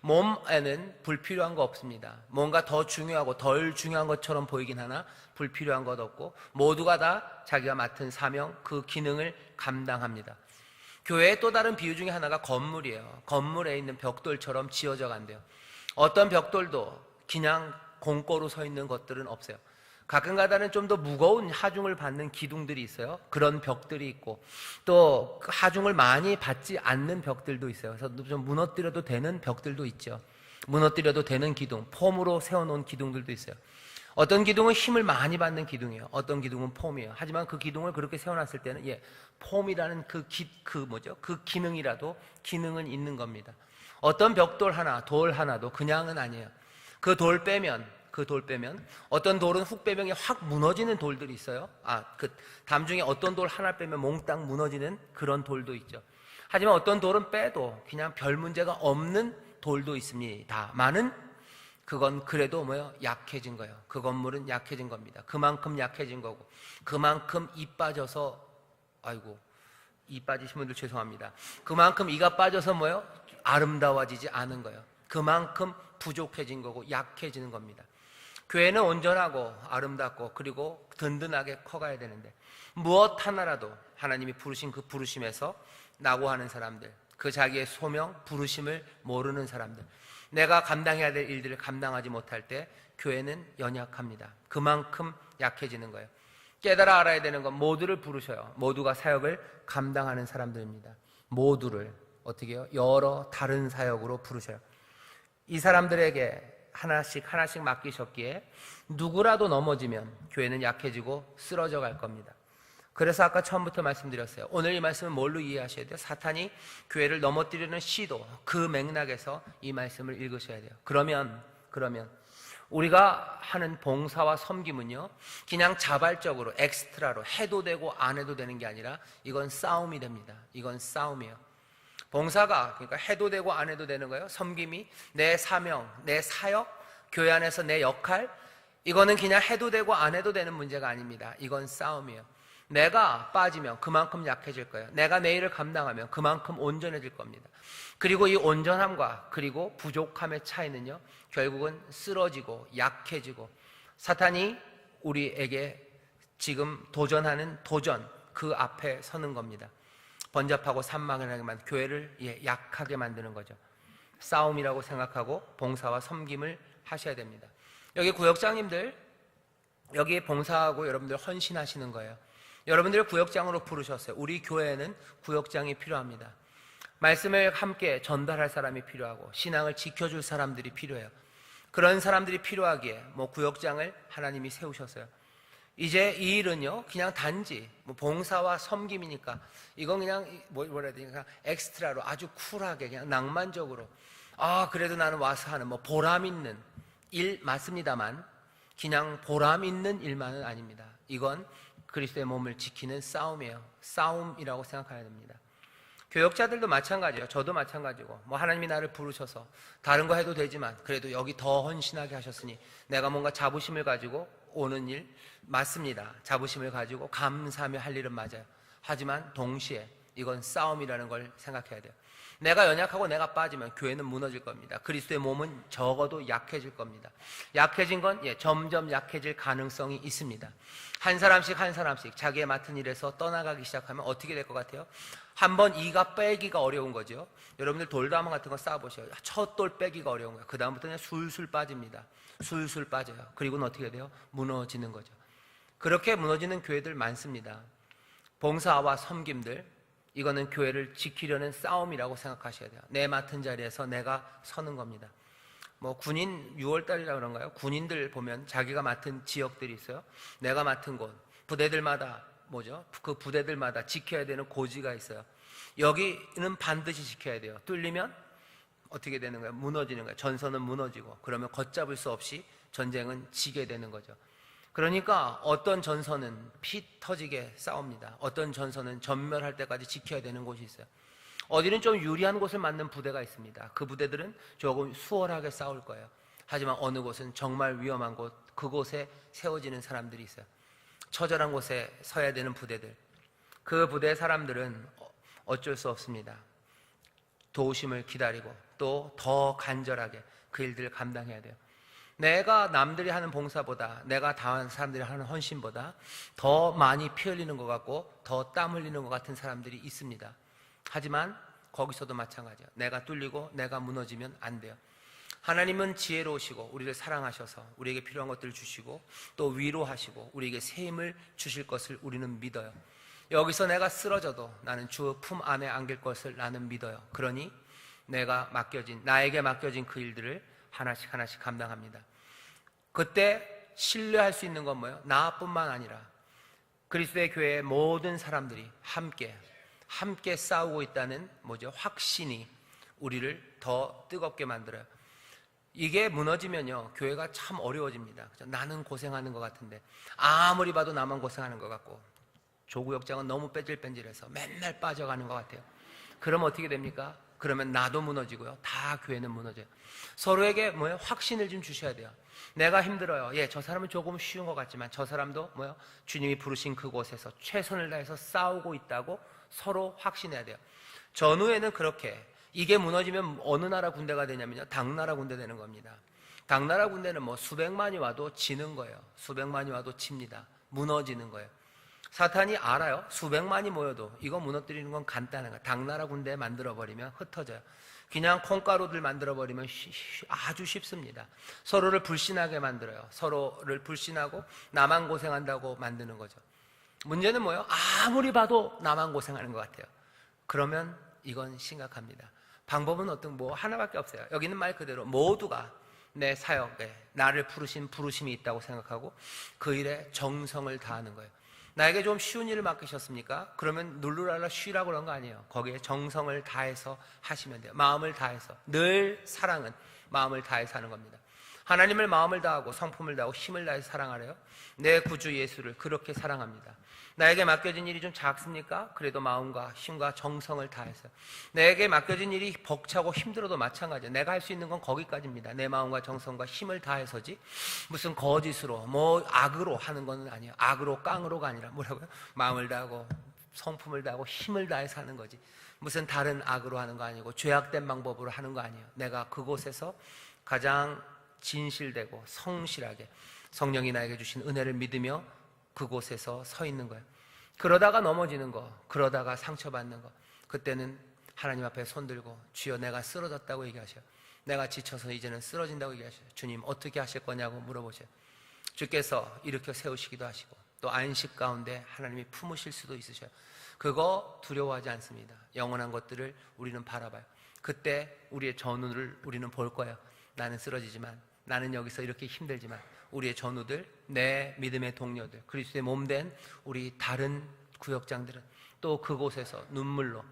Speaker 1: 몸에는 불필요한 거 없습니다. 뭔가 더 중요하고 덜 중요한 것처럼 보이긴 하나 불필요한 것 없고 모두가 다 자기가 맡은 사명, 그 기능을 감당합니다. 교회의 또 다른 비유 중에 하나가 건물이에요. 건물에 있는 벽돌처럼 지어져 간대요. 어떤 벽돌도 그냥 공고로 서 있는 것들은 없어요. 가끔가다는 좀 더 무거운 하중을 받는 기둥들이 있어요. 그런 벽들이 있고 또 하중을 많이 받지 않는 벽들도 있어요. 그래서 좀 무너뜨려도 되는 벽들도 있죠. 무너뜨려도 되는 기둥, 폼으로 세워놓은 기둥들도 있어요. 어떤 기둥은 힘을 많이 받는 기둥이에요. 어떤 기둥은 폼이에요. 하지만 그 기둥을 그렇게 세워놨을 때는 폼이라는 그 기능이라도 기능은 있는 겁니다. 어떤 벽돌 하나, 돌 하나도 그냥은 아니에요. 그 돌 빼면 어떤 돌은 훅 빼면 확 무너지는 돌들이 있어요. 그 담 중에 어떤 돌 하나 빼면 몽땅 무너지는 그런 돌도 있죠. 하지만 어떤 돌은 빼도 그냥 별 문제가 없는 돌도 있습니다. 많은 그건 그래도 약해진 거예요. 그 건물은 약해진 겁니다. 그만큼 약해진 거고 그만큼 이 빠져서 이 빠지신 분들 죄송합니다. 그만큼 이가 빠져서 아름다워지지 않은 거예요. 그만큼 부족해진 거고 약해지는 겁니다. 교회는 온전하고 아름답고 그리고 든든하게 커가야 되는데 무엇 하나라도 하나님이 부르신 그 부르심에서 낙오하는 사람들, 그 자기의 소명, 부르심을 모르는 사람들, 내가 감당해야 될 일들을 감당하지 못할 때 교회는 연약합니다. 그만큼 약해지는 거예요. 깨달아 알아야 되는 건 모두를 부르셔요. 모두가 사역을 감당하는 사람들입니다. 모두를 어떻게 해요? 여러 다른 사역으로 부르셔요. 이 사람들에게 하나씩 맡기셨기에 누구라도 넘어지면 교회는 약해지고 쓰러져 갈 겁니다. 그래서 아까 처음부터 말씀드렸어요. 오늘 이 말씀은 뭘로 이해하셔야 돼요? 사탄이 교회를 넘어뜨리는 시도, 그 맥락에서 이 말씀을 읽으셔야 돼요. 그러면 우리가 하는 봉사와 섬김은요, 그냥 자발적으로 엑스트라로 해도 되고 안 해도 되는 게 아니라 이건 싸움이 됩니다. 이건 싸움이에요. 봉사가 그러니까 해도 되고 안 해도 되는 거예요. 섬김이 내 사명, 내 사역, 교회 안에서 내 역할, 이거는 그냥 해도 되고 안 해도 되는 문제가 아닙니다. 이건 싸움이에요. 내가 빠지면 그만큼 약해질 거예요. 내가 내 일을 감당하면 그만큼 온전해질 겁니다. 그리고 이 온전함과 그리고 부족함의 차이는요, 결국은 쓰러지고 약해지고 사탄이 우리에게 지금 도전하는 도전, 그 앞에 서는 겁니다. 번잡하고 산만하게 만든 교회를 약하게 만드는 거죠. 싸움이라고 생각하고 봉사와 섬김을 하셔야 됩니다. 여기 구역장님들, 여기 봉사하고 여러분들 헌신하시는 거예요. 여러분들을 구역장으로 부르셨어요. 우리 교회에는 구역장이 필요합니다. 말씀을 함께 전달할 사람이 필요하고 신앙을 지켜줄 사람들이 필요해요. 그런 사람들이 필요하기에 구역장을 하나님이 세우셨어요. 이제 이 일은요, 그냥 단지 봉사와 섬김이니까 이건 그냥 뭐라 해야 되나, 엑스트라로 아주 쿨하게 그냥 낭만적으로 그래도 나는 와서 하는 보람 있는 일 맞습니다만 그냥 보람 있는 일만은 아닙니다. 이건 그리스도의 몸을 지키는 싸움이에요. 싸움이라고 생각해야 됩니다. 교역자들도 마찬가지예요. 저도 마찬가지고 하나님이 나를 부르셔서 다른 거 해도 되지만 그래도 여기 더 헌신하게 하셨으니 내가 뭔가 자부심을 가지고 오는 일 맞습니다. 자부심을 가지고 감사하며 할 일은 맞아요. 하지만 동시에 이건 싸움이라는 걸 생각해야 돼요. 내가 연약하고 내가 빠지면 교회는 무너질 겁니다. 그리스도의 몸은 적어도 약해질 겁니다. 약해진 건 점점 약해질 가능성이 있습니다. 한 사람씩 자기의 맡은 일에서 떠나가기 시작하면 어떻게 될 것 같아요? 한번 이가 빼기가 어려운 거죠. 여러분들 돌담화 같은 거 쌓아보셔요. 첫 돌 빼기가 어려운 거예요. 그 다음부터는 술술 빠집니다. 술술 빠져요. 그리고는 어떻게 돼요? 무너지는 거죠. 그렇게 무너지는 교회들 많습니다. 봉사와 섬김들, 이거는 교회를 지키려는 싸움이라고 생각하셔야 돼요. 내 맡은 자리에서 내가 서는 겁니다. 군인 6월달이라 그런가요? 군인들 보면 자기가 맡은 지역들이 있어요. 내가 맡은 곳, 부대들마다 그 부대들마다 지켜야 되는 고지가 있어요. 여기는 반드시 지켜야 돼요. 뚫리면 어떻게 되는 거예요? 무너지는 거예요. 전선은 무너지고 그러면 걷잡을 수 없이 전쟁은 지게 되는 거죠. 그러니까 어떤 전선은 피 터지게 싸웁니다. 어떤 전선은 전멸할 때까지 지켜야 되는 곳이 있어요. 어디는 좀 유리한 곳을 맞는 부대가 있습니다. 그 부대들은 조금 수월하게 싸울 거예요. 하지만 어느 곳은 정말 위험한 곳, 그곳에 세워지는 사람들이 있어요. 처절한 곳에 서야 되는 부대들. 그 부대 사람들은 어쩔 수 없습니다. 도우심을 기다리고 또 더 간절하게 그 일들을 감당해야 돼요. 내가 남들이 하는 봉사보다, 내가 다른 사람들이 하는 헌신보다 더 많이 피 흘리는 것 같고 더 땀 흘리는 것 같은 사람들이 있습니다. 하지만 거기서도 마찬가지예요. 내가 뚫리고 내가 무너지면 안 돼요. 하나님은 지혜로우시고 우리를 사랑하셔서 우리에게 필요한 것들을 주시고 또 위로하시고 우리에게 새 힘을 주실 것을 우리는 믿어요. 여기서 내가 쓰러져도 나는 주 품 안에 안길 것을 나는 믿어요. 그러니 나에게 맡겨진 그 일들을 하나씩 하나씩 감당합니다. 그때 신뢰할 수 있는 건 뭐예요? 나뿐만 아니라 그리스도의 교회의 모든 사람들이 함께 싸우고 있다는 확신이 우리를 더 뜨겁게 만들어요. 이게 무너지면요, 교회가 참 어려워집니다. 나는 고생하는 것 같은데 아무리 봐도 나만 고생하는 것 같고 조구역장은 너무 뺀질뺀질해서 맨날 빠져가는 것 같아요. 그러면 어떻게 됩니까? 그러면 나도 무너지고요, 다 교회는 무너져요. 서로에게 확신을 좀 주셔야 돼요. 내가 힘들어요. 저 사람은 조금 쉬운 것 같지만 저 사람도 주님이 부르신 그곳에서 최선을 다해서 싸우고 있다고 서로 확신해야 돼요. 전후에는 그렇게, 이게 무너지면 어느 나라 군대가 되냐면요, 당나라 군대 되는 겁니다. 당나라 군대는 수백만이 와도 지는 거예요. 수백만이 와도 집니다. 무너지는 거예요. 사탄이 알아요. 수백만이 모여도 이거 무너뜨리는 건 간단한 거예요. 당나라 군대 만들어버리면 흩어져요. 그냥 콩가루들 만들어버리면 아주 쉽습니다. 서로를 불신하게 만들어요. 서로를 불신하고 나만 고생한다고 만드는 거죠. 문제는 뭐예요? 아무리 봐도 나만 고생하는 것 같아요. 그러면 이건 심각합니다. 방법은 하나밖에 없어요. 여기는 말 그대로 모두가 내 사역에 나를 부르신 부르심이 있다고 생각하고 그 일에 정성을 다하는 거예요. 나에게 좀 쉬운 일을 맡기셨습니까? 그러면 누르랄라 쉬라고 그런 거 아니에요. 거기에 정성을 다해서 하시면 돼요. 마음을 다해서. 늘 사랑은 마음을 다해서 하는 겁니다. 하나님을 마음을 다하고 성품을 다하고 힘을 다해서 사랑하래요. 내 구주 예수를 그렇게 사랑합니다. 나에게 맡겨진 일이 좀 작습니까? 그래도 마음과 힘과 정성을 다해서. 내게 맡겨진 일이 벅차고 힘들어도 마찬가지예요. 내가 할 수 있는 건 거기까지입니다. 내 마음과 정성과 힘을 다해서지 무슨 거짓으로 악으로 하는 건 아니에요. 악으로 깡으로가 아니라 뭐라고요? 마음을 다하고 성품을 다하고 힘을 다해서 하는 거지, 무슨 다른 악으로 하는 거 아니고 죄악된 방법으로 하는 거 아니에요. 내가 그곳에서 가장 진실되고 성실하게 성령이 나에게 주신 은혜를 믿으며 그곳에서 서 있는 거예요. 그러다가 넘어지는 거, 그러다가 상처받는 거, 그때는 하나님 앞에 손들고 주여 내가 쓰러졌다고 얘기하셔요. 내가 지쳐서 이제는 쓰러진다고 얘기하셔요. 주님 어떻게 하실 거냐고 물어보셔요. 주께서 일으켜 세우시기도 하시고 또 안식 가운데 하나님이 품으실 수도 있으셔요. 그거 두려워하지 않습니다. 영원한 것들을 우리는 바라봐요. 그때 우리의 전우를 우리는 볼 거예요. 나는 쓰러지지만, 나는 여기서 이렇게 힘들지만 우리의 전우들, 내 믿음의 동료들, 그리스도의 몸된 우리 다른 구역장들은 또 그곳에서 눈물로,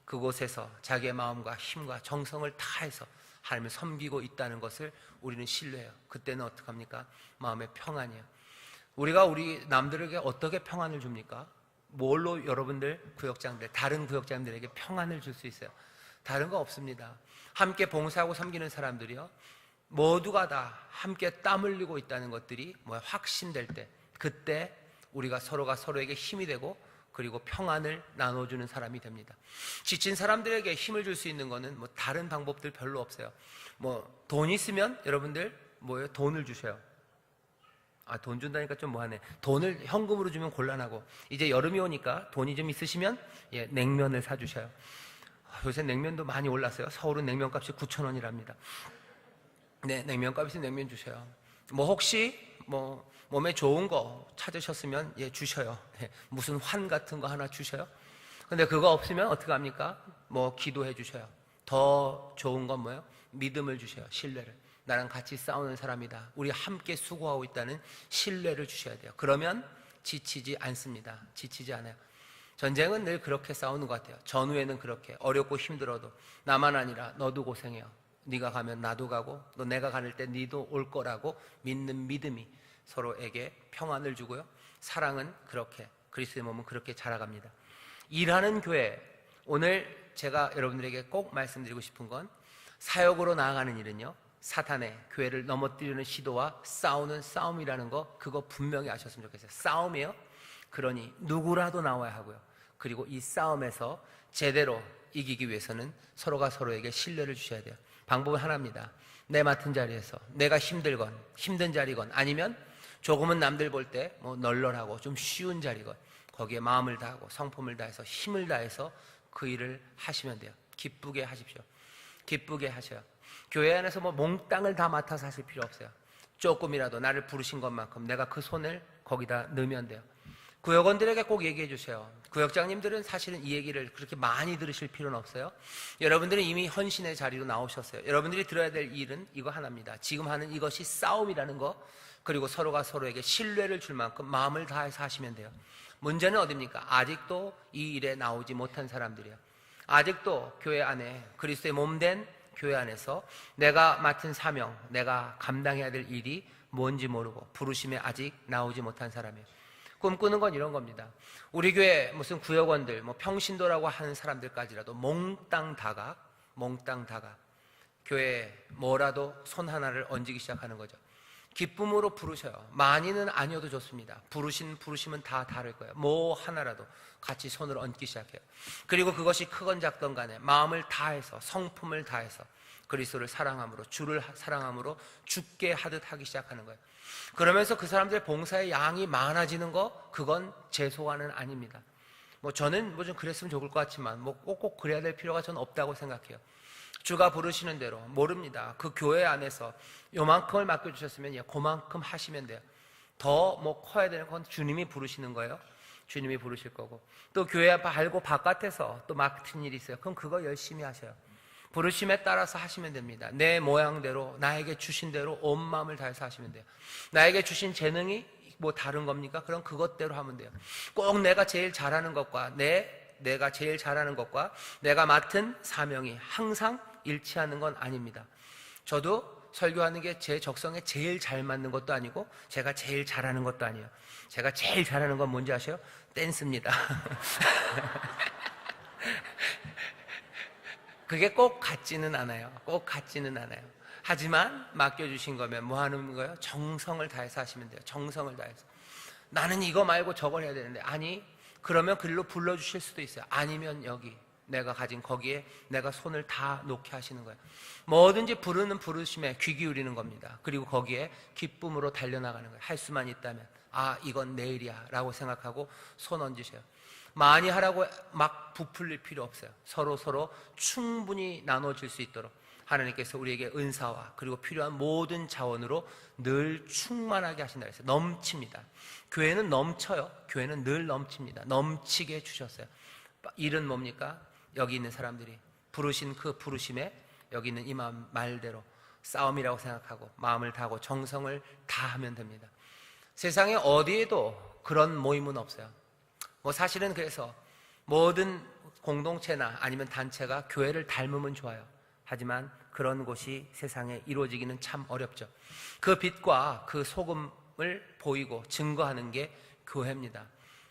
Speaker 1: 그곳에서 자기의 마음과 힘과 정성을 다해서 하나님을 섬기고 있다는 것을 우리는 신뢰해요. 그때는 어떡합니까? 마음의 평안이에요. 우리가 우리 남들에게 어떻게 평안을 줍니까? 뭘로 여러분들 구역장들, 다른 구역장들에게 평안을 줄 수 있어요? 다른 거 없습니다. 함께 봉사하고 섬기는 사람들이요, 모두가 다 함께 땀 흘리고 있다는 것들이 확신될 때, 그때 우리가 서로가 서로에게 힘이 되고 그리고 평안을 나눠주는 사람이 됩니다. 지친 사람들에게 힘을 줄 수 있는 거는 다른 방법들 별로 없어요. 돈 있으면 여러분들 돈을 주셔요. 돈 준다니까 좀 뭐하네. 돈을 현금으로 주면 곤란하고, 이제 여름이 오니까 돈이 좀 있으시면 냉면을 사주셔요. 요새 냉면도 많이 올랐어요. 서울은 냉면값이 9,000원이랍니다. 네, 냉면값이 냉면 주셔요. 혹시 몸에 좋은 거 찾으셨으면 주셔요. 무슨 환 같은 거 하나 주셔요. 근데 그거 없으면 어떻게 합니까? 기도해 주셔요. 더 좋은 건 뭐예요? 믿음을 주셔요. 신뢰를. 나랑 같이 싸우는 사람이다, 우리 함께 수고하고 있다는 신뢰를 주셔야 돼요. 그러면 지치지 않습니다. 지치지 않아요. 전쟁은 늘 그렇게 싸우는 것 같아요. 전후에는 그렇게 어렵고 힘들어도 나만 아니라 너도 고생해요. 네가 가면 나도 가고 또 내가 가는 때 네도 올 거라고 믿는 믿음이 서로에게 평안을 주고요, 사랑은 그렇게, 그리스도의 몸은 그렇게 자라갑니다. 일하는 교회, 오늘 제가 여러분들에게 꼭 말씀드리고 싶은 건, 사역으로 나아가는 일은요, 사탄의 교회를 넘어뜨리는 시도와 싸우는 싸움이라는 거, 그거 분명히 아셨으면 좋겠어요. 싸움이에요. 그러니 누구라도 나와야 하고요. 그리고 이 싸움에서 제대로 이기기 위해서는 서로가 서로에게 신뢰를 주셔야 돼요. 방법은 하나입니다. 내 맡은 자리에서 내가 힘든 자리건 아니면 조금은 남들 볼 때 뭐 널널하고 좀 쉬운 자리건 거기에 마음을 다하고 성품을 다해서 힘을 다해서 그 일을 하시면 돼요. 기쁘게 하십시오. 기쁘게 하셔요. 교회 안에서 뭐 몽땅을 다 맡아서 하실 필요 없어요. 조금이라도 나를 부르신 것만큼 내가 그 손을 거기다 넣으면 돼요. 구역원들에게 꼭 얘기해 주세요. 구역장님들은 사실은 이 얘기를 그렇게 많이 들으실 필요는 없어요. 여러분들은 이미 헌신의 자리로 나오셨어요. 여러분들이 들어야 될 일은 이거 하나입니다. 지금 하는 이것이 싸움이라는 거, 그리고 서로가 서로에게 신뢰를 줄 만큼 마음을 다해서 하시면 돼요. 문제는 어디입니까? 아직도 이 일에 나오지 못한 사람들이에요. 아직도 교회 안에 그리스도의 몸된 교회 안에서 내가 맡은 사명, 내가 감당해야 될 일이 뭔지 모르고 부르심에 아직 나오지 못한 사람이에요. 꿈꾸는 건 이런 겁니다. 우리 교회 무슨 구역원들, 뭐 평신도라고 하는 사람들까지라도 몽땅 다가 교회에 뭐라도 손 하나를 얹기 시작하는 거죠. 기쁨으로 부르셔요. 많이는 아니어도 좋습니다. 부르심은 다 다를 거예요. 뭐 하나라도 같이 손을 얹기 시작해요. 그리고 그것이 크건 작던 간에 마음을 다해서, 성품을 다해서 그리스도를 사랑함으로, 주를 사랑함으로 죽게 하듯 하기 시작하는 거예요. 그러면서 그 사람들의 봉사의 양이 많아지는 거, 그건 제 소원은 아닙니다. 뭐 저는 뭐 좀 그랬으면 좋을 것 같지만 뭐 꼭 그래야 될 필요가 저는 없다고 생각해요. 주가 부르시는 대로, 모릅니다. 그 교회 안에서 요만큼을 맡겨주셨으면 그만큼 하시면 돼요. 더 뭐 커야 되는 건 주님이 부르시는 거예요. 주님이 부르실 거고, 또 교회 앞 알고 바깥에서 또 맡은 일이 있어요. 그럼 그거 열심히 하셔요. 부르심에 따라서 하시면 됩니다. 내 모양대로, 나에게 주신 대로 온 마음을 다해서 하시면 돼요. 나에게 주신 재능이 뭐 다른 겁니까? 그럼 그것대로 하면 돼요. 꼭 내가 제일 잘하는 것과 내가 제일 잘하는 것과 내가 맡은 사명이 항상 일치하는 건 아닙니다. 저도 설교하는 게 제 적성에 제일 잘 맞는 것도 아니고 제가 제일 잘하는 것도 아니에요. 제가 제일 잘하는 건 뭔지 아세요? 댄스입니다. 그게 꼭 같지는 않아요. 하지만 맡겨주신 거면 뭐 하는 거예요? 정성을 다해서 하시면 돼요. 정성을 다해서. 나는 이거 말고 저걸 해야 되는데, 아니, 그러면 글로 불러주실 수도 있어요. 아니면 여기 내가 가진 거기에 내가 손을 다 놓게 하시는 거예요. 뭐든지 부르는 부르심에 귀 기울이는 겁니다. 그리고 거기에 기쁨으로 달려나가는 거예요. 할 수만 있다면, 아, 이건 내일이야 라고 생각하고 손 얹으세요. 많이 하라고 막 부풀릴 필요 없어요. 서로 충분히 나눠질 수 있도록 하나님께서 우리에게 은사와 그리고 필요한 모든 자원으로 늘 충만하게 하신다 그랬어요. 넘칩니다. 교회는 넘쳐요. 교회는 늘 넘칩니다. 넘치게 주셨어요. 일은 뭡니까? 여기 있는 사람들이 부르신 그 부르심에 여기 있는 이 마음 말대로 싸움이라고 생각하고 마음을 다하고 정성을 다하면 됩니다. 세상에 어디에도 그런 모임은 없어요. 뭐 사실은 그래서 모든 공동체나 아니면 단체가 교회를 닮으면 좋아요. 하지만 그런 곳이 세상에 이루어지기는 참 어렵죠. 그 빛과 그 소금을 보이고 증거하는 게 교회입니다.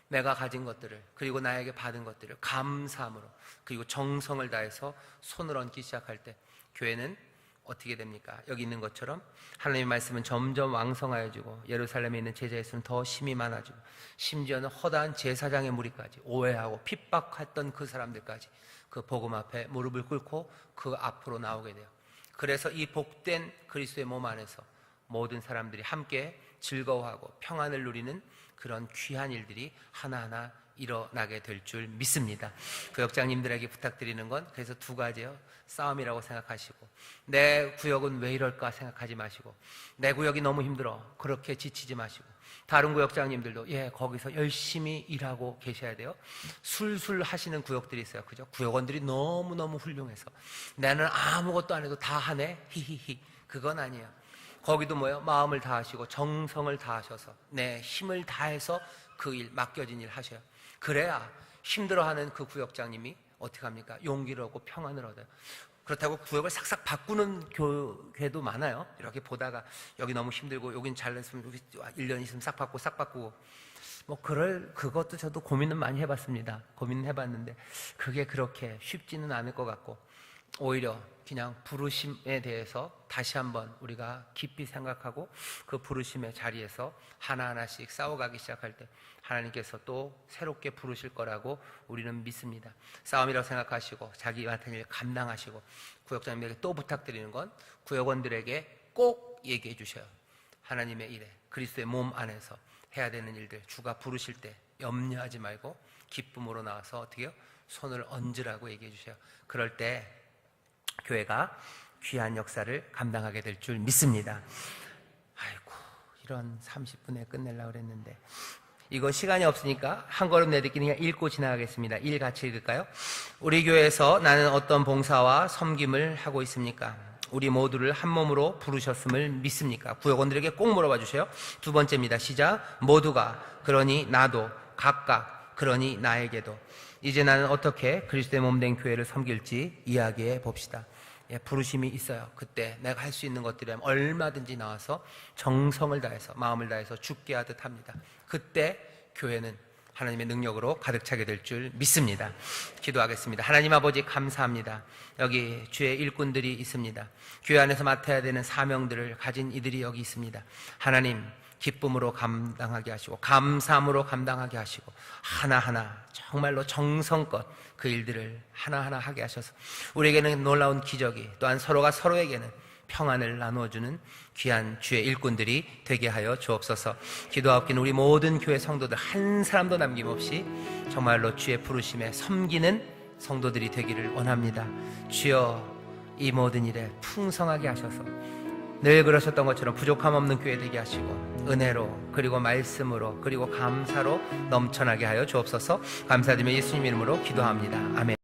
Speaker 1: 내가 가진 것들을, 그리고 나에게 받은 것들을 감사함으로 그리고 정성을 다해서 손을 얹기 시작할 때 교회는 어떻게 됩니까? 여기 있는 것처럼 하나님의 말씀은 점점 왕성하여지고 예루살렘에 있는 제자의 수는 더 심히 많아지고 심지어는 허다한 제사장의 무리까지, 오해하고 핍박했던 그 사람들까지 그 복음 앞에 무릎을 꿇고 그 앞으로 나오게 돼요. 그래서 이 복된 그리스도의 몸 안에서 모든 사람들이 함께 즐거워하고 평안을 누리는 그런 귀한 일들이 하나하나 일어나게 될 줄 믿습니다. 구역장님들에게 부탁드리는 건 그래서 두 가지예요. 싸움이라고 생각하시고, 내 구역은 왜 이럴까 생각하지 마시고, 내 구역이 너무 힘들어 그렇게 지치지 마시고, 다른 구역장님들도 거기서 열심히 일하고 계셔야 돼요. 술술 하시는 구역들이 있어요. 그죠? 구역원들이 너무너무 훌륭해서 나는 아무것도 안 해도 다 하네 히히히, 그건 아니에요. 거기도 뭐예요? 마음을 다하시고 정성을 다하셔서 내 힘을 다해서 그 일, 맡겨진 일 하셔요. 그래야 힘들어하는 그 구역장님이 어떻게 합니까? 용기를 얻고 평안을 얻어요. 그렇다고 구역을 싹싹 바꾸는 교회도 많아요. 이렇게 보다가 여기 너무 힘들고 여긴 잘했으면 여기 1년 있으면 싹 바꾸고 뭐 그것도 저도 고민은 많이 해봤습니다. 고민은 해봤는데 그게 그렇게 쉽지는 않을 것 같고, 오히려 그냥 부르심에 대해서 다시 한번 우리가 깊이 생각하고 그 부르심의 자리에서 하나하나씩 싸워가기 시작할 때 하나님께서 또 새롭게 부르실 거라고 우리는 믿습니다. 싸움이라고 생각하시고 자기 맡은 일 감당하시고, 구역장님에게 또 부탁드리는 건 구역원들에게 꼭 얘기해 주셔요. 하나님의 일에, 그리스도의 몸 안에서 해야 되는 일들 주가 부르실 때 염려하지 말고 기쁨으로 나와서 어떻게 해요? 손을 얹으라고 얘기해 주세요. 그럴 때 교회가 귀한 역사를 감당하게 될 줄 믿습니다. 아이고, 이런 30분에 끝내려고 그랬는데 이거 시간이 없으니까 한 걸음 내딛기 그냥 읽고 지나가겠습니다. 1 같이 읽을까요? 우리 교회에서 나는 어떤 봉사와 섬김을 하고 있습니까? 우리 모두를 한 몸으로 부르셨음을 믿습니까? 구역원들에게 꼭 물어봐 주세요. 두 번째입니다. 시작. 모두가, 그러니 나도, 각각, 그러니 나에게도. 이제 나는 어떻게 그리스도의 몸된 교회를 섬길지 이야기해 봅시다. 예, 부르심이 있어요. 그때 내가 할 수 있는 것들이라면 얼마든지 나와서 정성을 다해서, 마음을 다해서 죽게 하듯 합니다. 그때 교회는 하나님의 능력으로 가득 차게 될 줄 믿습니다. 기도하겠습니다. 하나님 아버지, 감사합니다. 여기 주의 일꾼들이 있습니다. 교회 안에서 맡아야 되는 사명들을 가진 이들이 여기 있습니다. 하나님, 기쁨으로 감당하게 하시고 감사함으로 감당하게 하시고 하나하나 정말로 정성껏 그 일들을 하나하나 하게 하셔서 우리에게는 놀라운 기적이, 또한 서로가 서로에게는 평안을 나누어주는 귀한 주의 일꾼들이 되게 하여 주옵소서. 기도하옵기는 우리 모든 교회 성도들 한 사람도 남김없이 정말로 주의 부르심에 섬기는 성도들이 되기를 원합니다. 주여, 이 모든 일에 풍성하게 하셔서 늘 그러셨던 것처럼 부족함 없는 교회 되게 하시고 은혜로, 그리고 말씀으로, 그리고 감사로 넘쳐나게 하여 주옵소서. 감사드리며 예수님 이름으로 기도합니다. 아멘.